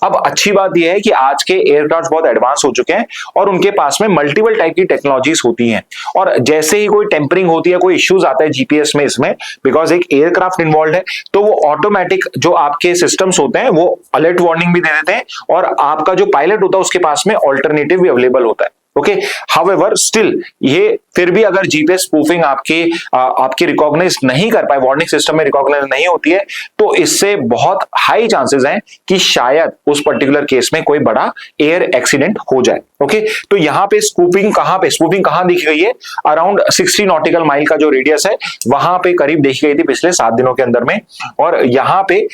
अब अच्छी बात यह है कि आज के एयरक्राफ्ट बहुत एडवांस हो चुके हैं और उनके पास में मल्टीपल टाइप की टेक्नोलॉजीज होती हैं, और जैसे ही कोई टेम्परिंग होती है, कोई इश्यूज आता है जीपीएस में, इसमें बिकॉज एक एयरक्राफ्ट इन्वॉल्व है, तो वो ऑटोमेटिक जो आपके सिस्टम्स होते हैं वो अलर्ट वार्निंग भी दे देते हैं, और आपका जो पायलट होता है उसके पास में ऑल्टरनेटिव भी अवेलेबल होता है। ओके, हाउएवर स्टिल ये फिर भी अगर जीपीएस स्पूफिंग आपकी रिकॉग्नाइज नहीं कर पाए, वार्निंग सिस्टम में रिकॉग्नाइज नहीं होती है, तो इससे बहुत हाई चांसेस हैं कि शायद उस पर्टिकुलर केस में कोई बड़ा एयर एक्सीडेंट हो जाए। ओके, तो यहाँ पे स्पूफिंग कहां देखी गई है? अराउंड 60 नॉटिकल माइल का जो रेडियस है वहां पे करीब देखी गई थी पिछले 7 दिनों के अंदर में। और यहाँ पे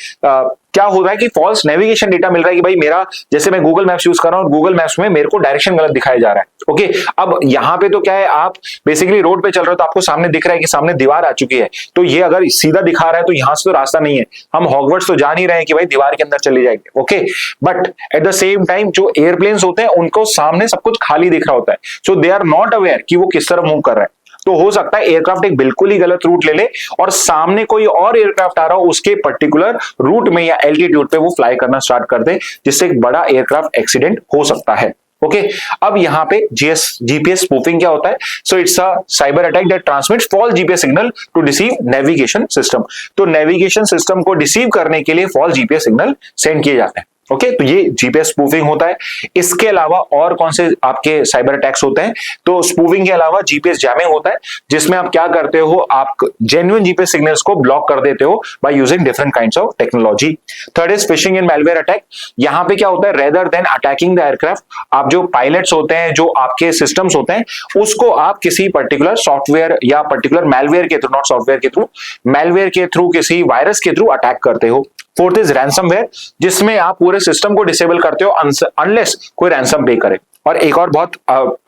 क्या हो रहा है कि फॉल्स नेविगेशन डेटा मिल रहा है कि भाई मेरा, जैसे मैं गूगल मैप्स यूज कर रहा हूं, गूगल मैप्स में मेरे को डायरेक्शन गलत दिखाया जा रहा है। ओके, अब यहाँ पे तो क्या है, आप बेसिकली रोड पे चल रहे हो तो आपको सामने दिख रहा है कि सामने दीवार आ चुकी है, तो ये अगर सीधा दिखा रहा है तो यहां से तो रास्ता नहीं है, हम हॉगवर्ट्स तो जा नहीं रहे हैं कि भाई दीवार के अंदर चले जाएंगे। Okay, but at the same time जो एयरप्लेन्स होते हैं उनको सामने सब कुछ खाली दिख रहा होता है, सो दे आर नॉट अवेयर कि वो किस तरफ मूव कर रहे हैं। तो हो सकता है एयरक्राफ्ट एक बिल्कुल ही गलत रूट ले ले और सामने कोई और एयरक्राफ्ट आ रहा हो, उसके पर्टिकुलर रूट में या एल्टीट्यूड पे वो फ्लाई करना स्टार्ट कर दे, जिससे एक बड़ा एयरक्राफ्ट एक्सीडेंट हो सकता है। ओके, अब यहाँ पे जीपीएस स्पूफिंग क्या होता है? So it's a cyber attack that transmits false GPS signal to deceive navigation system. तो नेविगेशन सिस्टम को डिसीव करने के लिए फॉल्स जीपीएस सिग्नल सेंड किए जाते हैं। ओके, तो ये जीपीएस स्पूफिंग होता है। इसके अलावा और कौन से आपके साइबर अटैक्स होते हैं? तो स्पूफिंग के अलावा जीपीएस जैमिंग होता है, जिसमें आप क्या करते हो, आप जेन्युइन जीपीएस सिग्नल्स को ब्लॉक कर देते हो by using different kinds of technology. Third is fishing and malware attack. यहाँ पे क्या होता है, rather than attacking the aircraft, आप जो पायलट्स होते हैं, जो आपके सिस्टम्स होते हैं, उसको आप किसी पर्टिकुलर सॉफ्टवेयर या पर्टिकुलर मैलवेयर के थ्रू, नॉट सॉफ्टवेयर के थ्रू, मैलवेयर के थ्रू, किसी वायरस के थ्रू अटैक करते हो। फोर्थ इज रैंसमवेयर, जिसमें आप पूरे सिस्टम को डिसेबल करते हो अनलेस कोई रैंसम पे करे। और एक और बहुत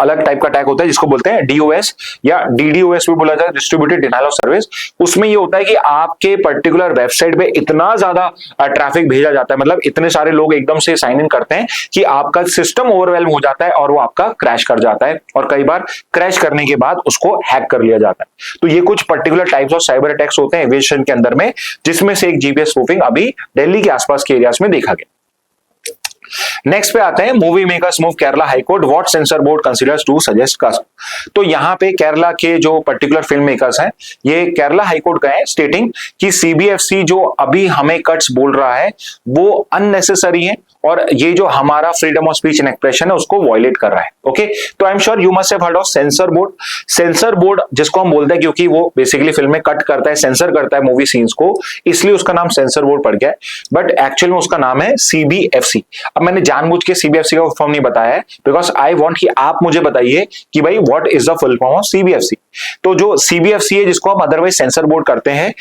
अलग टाइप का अटैक होता है जिसको बोलते हैं डीओएस या डीडीओएस भी बोला जाता है, डिस्ट्रीब्यूटेड डिनायल ऑफ सर्विस। उसमें ये होता है कि आपके पर्टिकुलर वेबसाइट पे इतना ज्यादा ट्रैफिक भेजा जाता है, मतलब इतने सारे लोग एकदम से साइन इन करते हैं कि आपका सिस्टम ओवरवेल्म हो जाता है और वो आपका क्रैश कर जाता है, और कई बार क्रैश करने के बाद उसको हैक कर लिया जाता है। तो ये कुछ particular types of cyber attacks होते हैं एविएशन के अंदर में, जिसमें से एक जीपीएस स्पूफिंग अभी दिल्ली के आसपास के एरियाज में देखा गया। नेक्स्ट पे आते हैं, movie makers move Kerala High Court, what censor board considers to suggest cast. तो यहां पे केरला के जो पर्टिकुलर फिल्म मेकर्स हैं ये केरला हाईकोर्ट गए स्टेटिंग कि सीबीएफसी जो अभी हमें कट्स बोल रहा है वो अननेसेसरी है और ये जो हमारा freedom of speech and expression है उसको वायलेट कर रहा है। ओके, तो I am sure you must have heard of sensor board. Sensor board जिसको हम बोलते हैं क्योंकि वो बेसिकली फिल्म में कट करता है, सेंसर करता है मूवी सीन्स को, इसलिए उसका नाम सेंसर बोर्ड पड़ गया है, बट एक्चुअल में उसका नाम है सीबीएफसी। अब मैंने जानबूझ के सीबीएफसी का फॉर्म नहीं बताया है बिकॉज आई वांट कि आप मुझे बताइए कि भाई what is the full form of CBFC. तो जो सीबीएफसी है जिसको हम अदरवाइज सेंसर बोर्ड करते हैं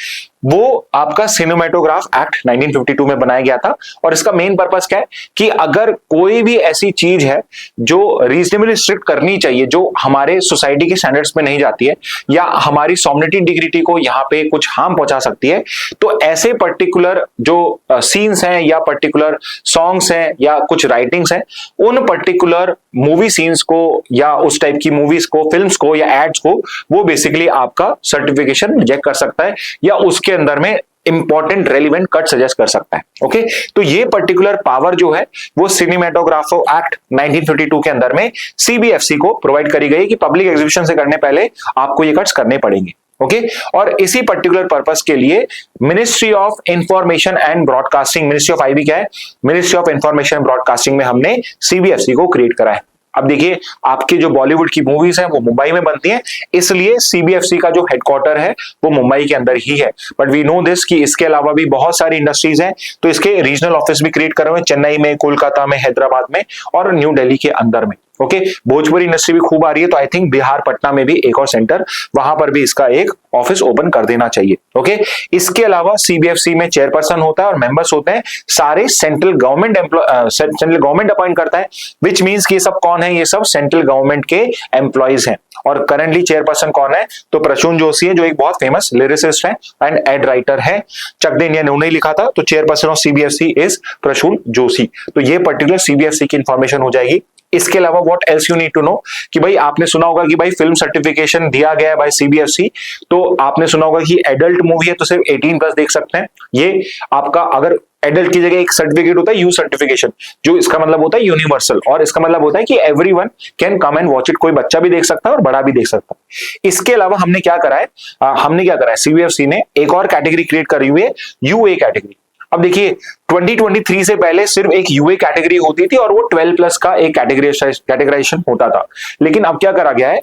वो आपका सिनेमेटोग्राफ एक्ट 1952 में बनाया गया था, और इसका मेन पर्पस क्या है कि अगर कोई भी ऐसी चीज है जो रीजनेबली स्ट्रिक्ट करनी चाहिए, जो हमारे सोसाइटी के स्टैंडर्ड्स में नहीं जाती है या हमारी सॉमनिटी इंटीग्रिटी को यहाँ पे कुछ हार्म पहुंचा सकती है, तो ऐसे पर्टिकुलर जो सीन्स हैं या पर्टिकुलर सॉन्ग्स हैं या कुछ राइटिंग्स हैं, उन पर्टिकुलर मूवी सीन्स को या उस टाइप की मूवीज को, फिल्म्स को या एड्स को वो बेसिकली आपका सर्टिफिकेशन रिजेक्ट कर सकता है या उसके अंदर में इंपॉर्टेंट रेलिवेंट कट सजेस्ट कर सकता है। ओके, तो ये पर्टिकुलर पावर जो है वो सिनेमेटोग्राफो एक्ट 1952 के अंदर में सीबीएफसी को प्रोवाइड करी गई कि पब्लिक एग्जीबिशन से करने पहले आपको ये कट्स करने पड़ेंगे। ओके, और इसी पर्टिकुलर पर्पस के लिए ministry of information and broadcasting, ministry of IB क्या है, ministry of information and broadcasting में हमने सीबीएफसी को क्रिएट करा है। अब देखिए आपकी जो बॉलीवुड की मूवीज हैं वो मुंबई में बनती हैं, इसलिए सीबीएफसी का जो हेडक्वार्टर है वो मुंबई के अंदर ही है। बट वी नो दिस कि इसके अलावा भी बहुत सारी इंडस्ट्रीज हैं, तो इसके रीजनल ऑफिस भी क्रिएट करे हुए हैं चेन्नई में, कोलकाता में, हैदराबाद में और न्यू दिल्ली के अंदर में। ओके, भोजपुरी इंडस्ट्री भी खूब आ रही है, तो आई थिंक बिहार पटना में भी एक और सेंटर, वहां पर भी इसका एक ऑफिस ओपन कर देना चाहिए। ओके, इसके अलावा सीबीएफसी में चेयरपर्सन होता है और मेंबर्स होते हैं सारे सेंट्रल गवर्नमेंट अपॉइंट करता है, विच मींस कि ये सब कौन है, ये सब सेंट्रल गवर्नमेंट के एम्प्लॉइज हैं। और करंटली चेयरपर्सन कौन है, तो प्रसून जोशी है जो एक बहुत फेमस लिरिसिस्ट है एंड एड राइटर है, चक दे इंडिया ने उन्हें लिखा था, तो chairperson of CBFC is Prasoon Joshi. तो ये पर्टिकुलर सीबीएफसी की इंफॉर्मेशन हो जाएगी। इसके अलावा what else you need to know कि भाई आपने सुना होगा कि भाई फिल्म सर्टिफिकेशन दिया गया है बाय सीबीएफसी, तो आपने सुना होगा कि एडल्ट मूवी है तो सिर्फ 18+ देख सकते हैं। ये आपका अगर एडल्ट की जगह एक सर्टिफिकेट होता है यू सर्टिफिकेशन, जो इसका मतलब होता है यूनिवर्सल, और इसका मतलब होता है कि everyone can come and watch it, कोई बच्चा भी देख सकता है और बड़ा भी देख सकता है। इसके अलावा हमने क्या करा है सीबीएफसी ने एक और कैटेगरी क्रिएट करी हुई है, यूए कैटेगरी। अब देखिए 2023 से पहले सिर्फ एक यूए कैटेगरी होती थी और वो 12+ का एक कैटेगराइजेशन होता था, लेकिन अब क्या करा गया है,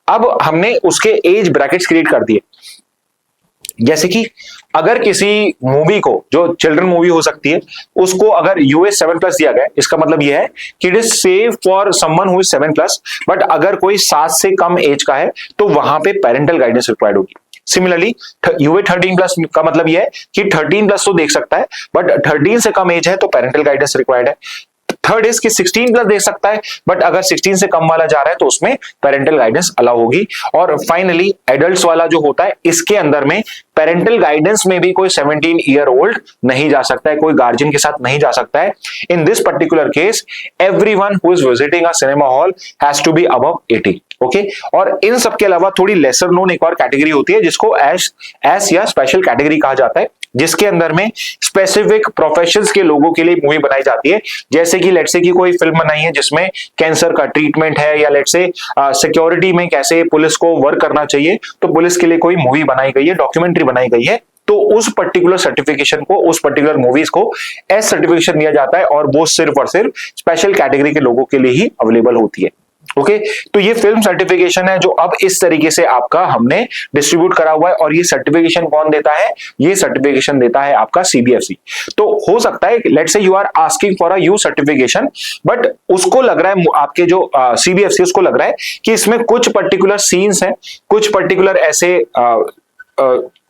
अब हमने उसके एज ब्रैकेट्स क्रिएट कर दिए। जैसे कि अगर किसी मूवी को, जो चिल्ड्रन मूवी हो सकती है, उसको अगर यूए 7+ दिया गया, इसका मतलब यह है कि it is safe for someone who is 7+, but अगर कोई 7 से कम एज का है तो वहां पे पेरेंटल गाइडेंस रिक्वायर्ड होगी। सिमिलरली यूए 13+ का मतलब यह है कि 13+ तो देख सकता है, बट 13 से कम एज है तो पेरेंटल गाइडेंस रिक्वायर्ड है। थर्ड इज कि 16+ देख सकता है, बट अगर 16 से कम वाला जा रहा है तो उसमें पेरेंटल गाइडेंस अलाउ होगी। और फाइनली एडल्ट्स वाला जो होता है, इसके अंदर में पेरेंटल गाइडेंस में भी कोई 17 ईयर ओल्ड नहीं जा सकता है, कोई गार्जियन के साथ नहीं जा सकता है। In this particular case everyone who is visiting a cinema hall has to be above 18। Okay, और इन सब के अलावा थोड़ी लेसर नोन एक और कैटेगरी होती है जिसको एस या स्पेशल कैटेगरी कहा जाता है, जिसके अंदर में स्पेसिफिक प्रोफेशंस के लोगों के लिए मूवी बनाई जाती है। जैसे कि लेट्स से कि कोई फिल्म बनाई है जिसमें कैंसर का ट्रीटमेंट है, या लेट्स से सिक्योरिटी में कैसे पुलिस को वर्क करना चाहिए, तो पुलिस के लिए कोई मूवी बनाई गई है, डॉक्यूमेंट्री बनाई गई है, तो उस पर्टिकुलर सर्टिफिकेशन को, उस पर्टिकुलर मूवीज को एस सर्टिफिकेशन दिया जाता है, और वो सिर्फ और सिर्फ स्पेशल कैटेगरी के लोगों के लिए ही अवेलेबल होती है। ओके, तो ये फिल्म सर्टिफिकेशन है जो अब इस तरीके से आपका हमने डिस्ट्रीब्यूट करा हुआ है, और ये सर्टिफिकेशन कौन देता है, ये सर्टिफिकेशन देता है आपका सीबीएफसी। तो हो सकता है let's say you are asking for a U certification, but उसको लग रहा है, आपके जो सीबीएफसी उसको लग रहा है कि इसमें कुछ पर्टिकुलर सीन्स हैं, कुछ पर्टिकुलर ऐसे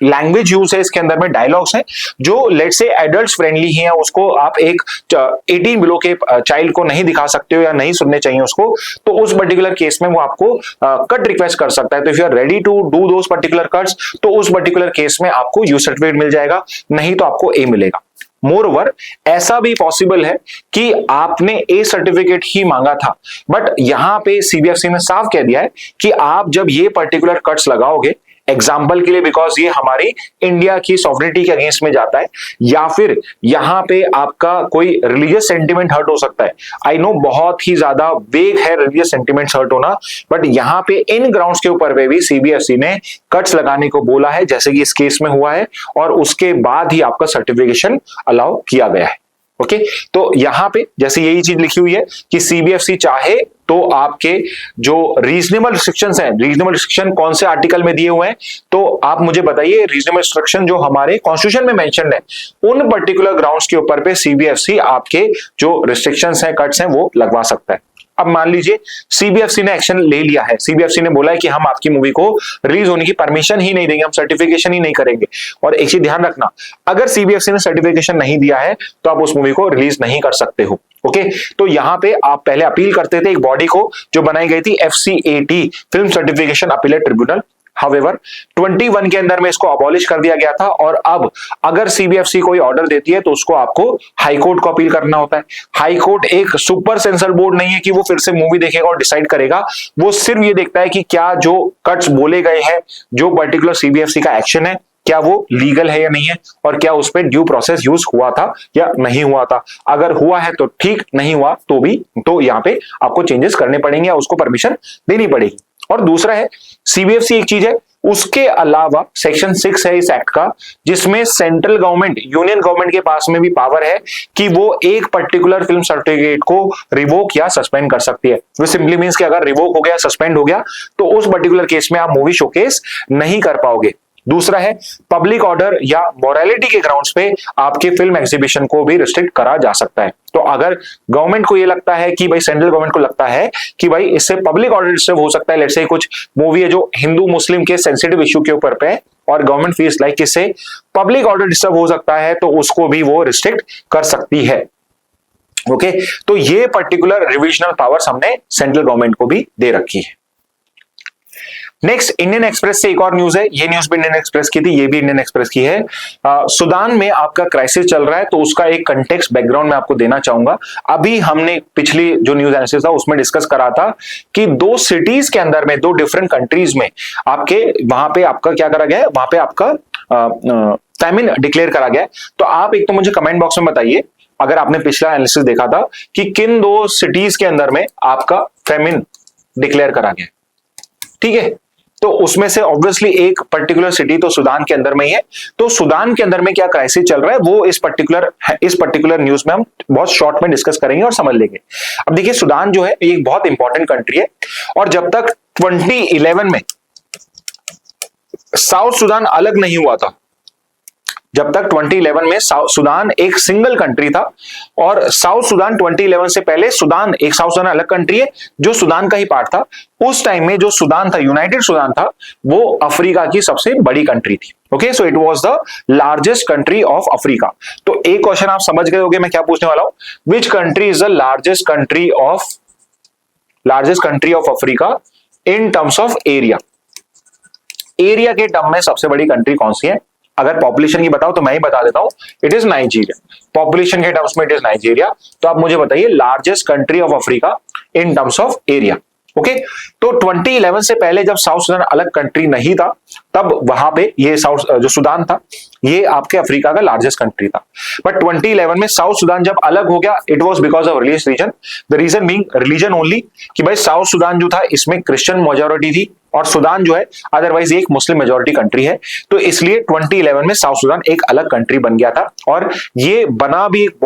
लैंग्वेज यूज है इसके अंदर में, डायलॉग्स हैं जो लेट्स से एडल्ट्स फ्रेंडली हैं, उसको आप एक 18 बिलो के चाइल्ड को नहीं दिखा सकते हो या नहीं सुनने चाहिए उसको, तो उस पर्टिकुलर केस में वो आपको कट रिक्वेस्ट कर सकता है। तो if you are ready to do those particular cuts, तो उस पर्टिकुलर केस में आपको यू सर्टिफिकेट मिल जाएगा, नहीं तो आपको ए मिलेगा। मोर ओवर ऐसा भी पॉसिबल है कि आपने ए सर्टिफिकेट ही मांगा था, बट यहां पे सीबीएफसी ने साफ कह दिया है कि आप जब ये पर्टिकुलर कट्स लगाओगे, एग्जाम्पल के लिए बिकॉज ये हमारी इंडिया की सॉवरेनिटी के अगेंस्ट में जाता है, या फिर यहां पे आपका कोई रिलीजियस सेंटिमेंट हर्ट हो सकता है। आई नो बहुत ही ज्यादा वेग है रिलीजियस सेंटिमेंट हर्ट होना, बट यहां पे इन ग्राउंड्स के ऊपर पे भी सीबीएसई ने कट्स लगाने को बोला है, जैसे कि इस केस में हुआ है, और उसके बाद ही आपका सर्टिफिकेशन अलाउ किया गया है। ओके, तो यहां पे जैसे यही चीज लिखी हुई है कि सीबीएफसी चाहे तो आपके जो रीजनेबल रिस्ट्रिक्शंस हैं, रीजनेबल रिस्ट्रिक्शन कौन से आर्टिकल में दिए हुए हैं, तो आप मुझे बताइए रीजनेबल रिस्ट्रिक्शन जो हमारे कॉन्स्टिट्यूशन में मेंशन है, उन पर्टिकुलर ग्राउंड्स के ऊपर पे सीबीएफसी आपके जो रिस्ट्रिक्शंस हैं, कट्स हैं, वो लगवा सकता है। अब मान लीजिए सीबीएफसी ने एक्शन ले लिया है, सीबीएफसी ने बोला है कि हम आपकी मूवी को रिलीज होने की परमिशन ही नहीं देंगे, हम सर्टिफिकेशन ही नहीं करेंगे। और एक चीज ध्यान रखना, अगर सीबीएफसी ने सर्टिफिकेशन नहीं दिया है तो आप उस मूवी को रिलीज नहीं कर सकते हो। ओके, तो यहां पे आप पहले अपील करते थे एक बॉडी को जो बनाई गई थी, FCAT, film certification appellate tribunal. However 21 के अंदर में इसको अबॉलिश कर दिया गया था, और अब अगर सीबीएफसी कोई ऑर्डर देती है तो उसको आपको हाई कोर्ट को अपील करना होता है। हाई कोर्ट एक सुपर सेंसर बोर्ड नहीं है कि वो फिर से मूवी देखेगा और डिसाइड करेगा, वो सिर्फ ये देखता है कि क्या जो कट्स बोले गए हैं, जो पर्टिकुलर सीबीएफसी का एक्शन है, क्या वो लीगल है या नहीं है, और क्या उस पर ड्यू प्रोसेस यूज हुआ था या नहीं हुआ था। अगर हुआ है तो ठीक, नहीं हुआ तो भी तो यहाँ पे आपको चेंजेस करने पड़ेंगे या उसको परमिशन देनी पड़ेगी। और दूसरा है सीबीएफसी एक चीज है, उसके अलावा सेक्शन 6 है इस एक्ट का, जिसमें सेंट्रल गवर्नमेंट, यूनियन गवर्नमेंट के पास में भी पावर है कि वो एक पर्टिकुलर फिल्म सर्टिफिकेट को रिवोक या सस्पेंड कर सकती है। वो सिंपली मींस कि अगर रिवोक हो गया, सस्पेंड हो गया, तो उस पर्टिकुलर केस में आप मूवी शोकेस नहीं कर पाओगे। दूसरा है पब्लिक ऑर्डर या मोरालिटी के ग्राउंड्स पे आपके फिल्म एग्जीबिशन को भी रिस्ट्रिक्ट करा जा सकता है। तो अगर गवर्नमेंट को ये लगता है कि भाई, सेंट्रल गवर्नमेंट को लगता है कि भाई इससे पब्लिक ऑर्डर डिस्टर्ब हो सकता है, लेट्स से कुछ मूवी है जो हिंदू मुस्लिम के सेंसिटिव इश्यू के ऊपर पे है, और गवर्नमेंट फील्स लाइक इससे पब्लिक ऑर्डर डिस्टर्ब हो सकता है, तो उसको भी वो रिस्ट्रिक्ट कर सकती है। ओके, तो ये पर्टिकुलर रिविजनल पावर्स हमने सेंट्रल गवर्नमेंट को भी दे रखी है। नेक्स्ट, इंडियन एक्सप्रेस से एक और न्यूज है, ये न्यूज भी इंडियन एक्सप्रेस की थी, ये भी इंडियन एक्सप्रेस की है। सूडान में आपका क्राइसिस चल रहा है, तो उसका एक कंटेक्स्ट बैकग्राउंड में आपको देना चाहूंगा। अभी हमने पिछली जो न्यूज एनालिसिस था उसमें डिस्कस करा था कि 2 सिटीज के अंदर में, 2 डिफरेंट कंट्रीज में आपके वहां पे आपका क्या करा गया है, वहां पे आपका फैमिन डिक्लेयर करा गया है। तो आप एक तो मुझे कमेंट बॉक्स में बताइए, अगर आपने पिछला एनालिसिस देखा था, कि किन 2 सिटीज के अंदर में आपका फैमिन डिक्लेयर करा गया, ठीक है। तो उसमें से ऑब्वियसली एक पर्टिकुलर सिटी तो सूडान के अंदर में ही है। तो सूडान के अंदर में क्या क्राइसिस चल रहा है, वो इस पर्टिकुलर न्यूज में हम बहुत शॉर्ट में डिस्कस करेंगे और समझ लेंगे। अब देखिए, सूडान जो है एक बहुत इंपॉर्टेंट कंट्री है, और जब तक 2011 में साउथ सूडान अलग नहीं हुआ था, जब तक 2011 में सूडान एक सिंगल कंट्री था, और साउथ सूडान 2011 से पहले सूडान, एक साउथ सूडान अलग कंट्री है जो सूडान का ही पार्ट था। उस टाइम में जो सूडान था, यूनाइटेड सूडान था, वो अफ्रीका की सबसे बड़ी कंट्री थी। Okay, so it was the largest country of Africa. तो एक क्वेश्चन आप समझ गए होंगे मैं क्या पूछने वाला हूं, which country is the largest country of Africa in terms of area. Area के टर्म में सबसे बड़ी कंट्री कौन सी है? अगर पॉपुलेशन की बताओ तो मैं ही बता देता हूं, इट इज नाइजीरिया। पॉपुलेशन के टर्म्स में इट इज नाइजीरिया। तो आप मुझे बताइए largest country of Africa in terms of area. Okay, तो 2011 से पहले जब साउथ सूडान अलग कंट्री नहीं था, तब वहां पे ये साउथ जो सूडान था, ये आपके अफ्रीका का लार्जेस्ट कंट्री था। बट 2011 में साउथ सूडान जब अलग हो गया, it was because of religious reason, the reason being religion only, कि भाई साउथ सूडान जो था इसमें क्रिश्चियन मेजॉरिटी थी, और सूडान जो है अदरवाइज एक मुस्लिम मेजॉरिटी कंट्री है। तो इसलिए 2011 में साउथ सूडान एक अलग कंट्री बन गया था, और ये बना भी एक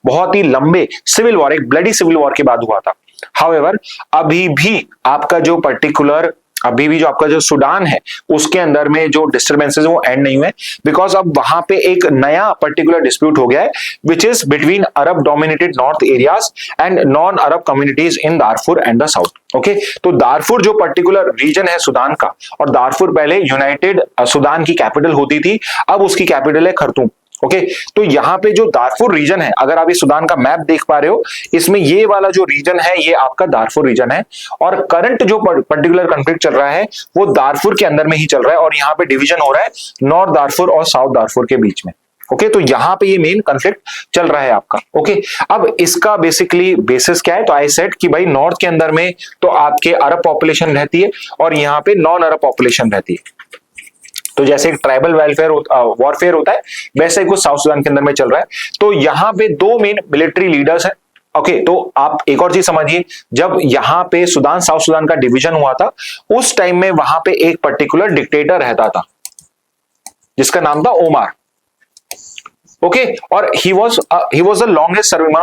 बहुत ही लंबे सिविल वॉर, एक ब्लडी सिविल वॉर के बाद हुआ था। हाउएवर, अभी भी आपका जो पर्टिकुलर अभी भी जो आपका जो सूडान है उसके अंदर में जो डिस्टर्बेंसेस वो एंड नहीं हुए, बिकॉज अब वहां पे एक नया पर्टिकुलर डिस्प्यूट हो गया है which is between Arab dominated north areas and non Arab communities in Darfur and the south. Okay, तो दारफुर जो पर्टिकुलर रीजन है सूडान का, और दारफुर पहले यूनाइटेड सूडान की कैपिटल होती थी, अब उसकी कैपिटल है खर्तूम। ओके, तो यहाँ पे जो दारफुर रीजन है, अगर आप ये सूडान का मैप देख पा रहे हो, इसमें ये वाला जो रीजन है ये आपका दारफुर रीजन है, और करंट जो पर्टिकुलर कॉन्फ्लिक्ट चल रहा है वो दारफुर के अंदर में ही चल रहा है, और यहाँ पे डिवीजन हो रहा है नॉर्थ दारफुर और साउथ दारफुर के बीच में। ओके, तो यहाँ पे ये मेन कॉन्फ्लिक्ट चल रहा है आपका। ओके, अब इसका बेसिकली बेसिस क्या है, तो आई सेड कि भाई नॉर्थ के अंदर में तो आपके अरब पॉपुलेशन रहती है और यहाँ पे नॉन अरब पॉपुलेशन रहती है। तो जैसे एक ट्राइबल वॉरफेयर होता है, वैसे ही कुछ साउथ सूडान के अंदर में चल रहा है। तो यहाँ पे दो मेन मिलिट्री लीडर्स हैं। ओके, तो आप एक और चीज समझिए, जब यहाँ पे सूडान साउथ सूडान का डिवीजन हुआ था, उस टाइम में वहां पे एक पर्टिकुलर डिक्टेटर रहता था जिसका नाम था ओमार। ओके, और he was the longest serving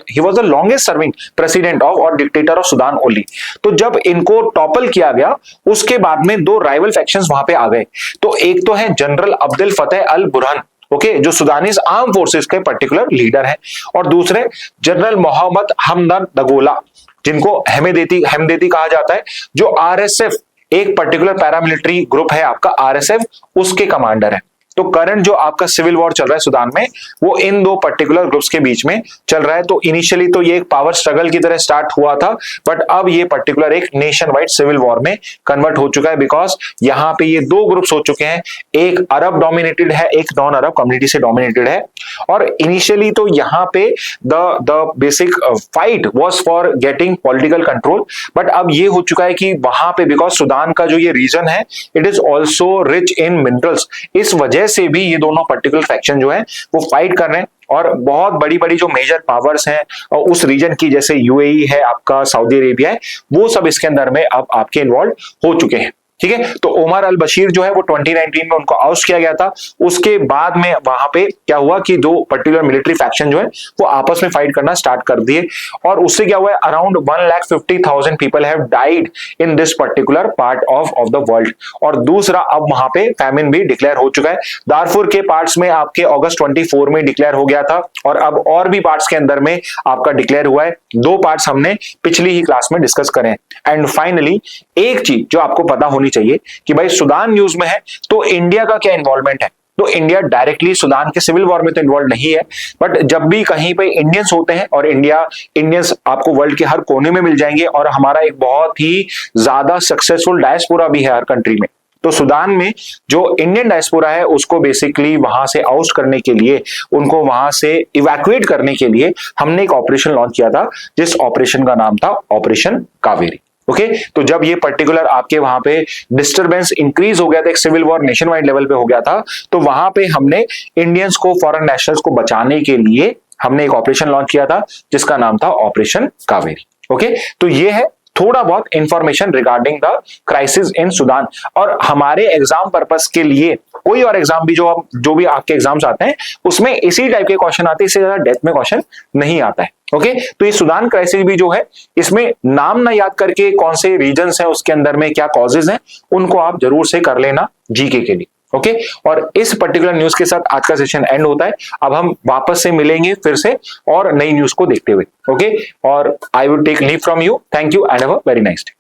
he was the longest serving president of और dictator of Sudan only। तो जब इनको टॉपल किया गया, उसके बाद में दो राइवल फैक्शंस वहां पे आ गए। तो एक तो है जनरल अब्दुल फतेह अल बुरहान, ओके, जो सुदानीज आर्म फोर्सेस के पर्टिकुलर लीडर हैं, और दूसरे जनरल मोहम्मद हमदन दगोला, जिनको हमदेती कहा जाता है, जो आरएसएफ एक पर्टिकुलर पैरामिलिट्री ग्रुप है आपका आरएसएफ, उसके कमांडर है। तो करंट जो आपका सिविल वॉर चल रहा है सूडान में, वो इन दो पर्टिकुलर ग्रुप्स के बीच में चल रहा है। तो इनिशियली तो ये एक पावर स्ट्रगल की तरह स्टार्ट हुआ था, बट अब ये पर्टिकुलर एक नेशन वाइड सिविल वॉर में कन्वर्ट हो चुका है, बिकॉज यहाँ पे ये दो ग्रुप्स हो चुके हैं, एक अरब डोमिनेटेड है, एक नॉन अरब कम्युनिटी से डोमिनेटेड है। और इनिशियली तो यहाँ पे the basic fight was for getting political control, but अब ये हो चुका है कि वहां पे बिकॉज सूडान का जो ये रीजन है it is also rich in minerals, इस वजह से भी ये दोनों पर्टिकुलर फैक्शन जो है वो फाइट कर रहे हैं। और बहुत बड़ी बड़ी जो मेजर पावर्स हैं और उस रीजन की, जैसे यूएई है आपका, सऊदी अरेबिया है, वो सब इसके अंदर में अब आपके इन्वॉल्व हो चुके हैं। ठीक है, तो ओमर अल बशीर जो है वो 2019 में उनको आउस्ट किया गया था। उसके बाद में वहां पे क्या हुआ कि दो पर्टिकुलर मिलिट्री फैक्शन जो है वो आपस में फाइट करना स्टार्ट कर दिए, और उससे क्या हुआ है, around 1,50,000 people have died in this particular part of the world. और दूसरा, अब वहां पे फैमिन भी डिक्लेयर हो चुका है। दारफुर के पार्ट्स में आपके अगस्त 24 में डिक्लेयर हो गया था, और अब और भी पार्ट्स के अंदर में आपका डिक्लेयर हुआ है। दो पार्ट्स हमने पिछली ही क्लास में डिस्कस करे। एंड फाइनली एक चीज जो आपको पता होनी चाहिए कि भाई सूडान न्यूज में है तो इंडिया का क्या इन्वॉल्वमेंट है। तो इंडिया डायरेक्टली सूडान के सिविल वॉर में तो इन्वॉल्व नहीं है, बट जब भी कहीं पे इंडियंस होते हैं, और इंडियंस आपको वर्ल्ड के हर कोने में मिल जाएंगे, और हमारा एक बहुत ही ज्यादा सक्सेसफुल डायस्पोरा भी है हर कंट्री में। तो सूडान में जो इंडियन डायस्पोरा है उसको बेसिकली वहां से आउट करने के लिए, उनको वहां से इवैक्यूएट करने के लिए हमने एक ऑपरेशन लॉन्च किया था, जिस ऑपरेशन का नाम था ऑपरेशन कावेरी। ओके, तो जब ये पर्टिकुलर आपके वहां पे डिस्टरबेंस इंक्रीज हो गया था, एक civil war nationwide level पे हो गया था, तो वहां पे हमने इंडियंस को, फॉरेन नेशनल्स को बचाने के लिए हमने एक ऑपरेशन लॉन्च किया था जिसका नाम था ऑपरेशन कावेरी। ओके, तो ये है थोड़ा बहुत information regarding the crisis in Sudan. और हमारे एग्जाम पर्पस के लिए कोई और एग्जाम भी जो भी आपके एग्जाम्स आते हैं उसमें इसी टाइप के क्वेश्चन आते हैं, इससे ज्यादा डेप्थ में क्वेश्चन नहीं आता है। ओके, तो ये सूडान क्राइसिस भी जो है, इसमें नाम ना याद करके कौन से रीजन्स हैं, उसके अंदर में क्या कॉजेज हैं, उनको आप जरूर से कर लेना जीके के लिए। ओके, और इस पर्टिकुलर न्यूज के साथ आज का सेशन एंड होता है। अब हम वापस से मिलेंगे फिर से और नई न्यूज को देखते हुए। ओके, और I will take leave from you. Thank you and have a very nice day.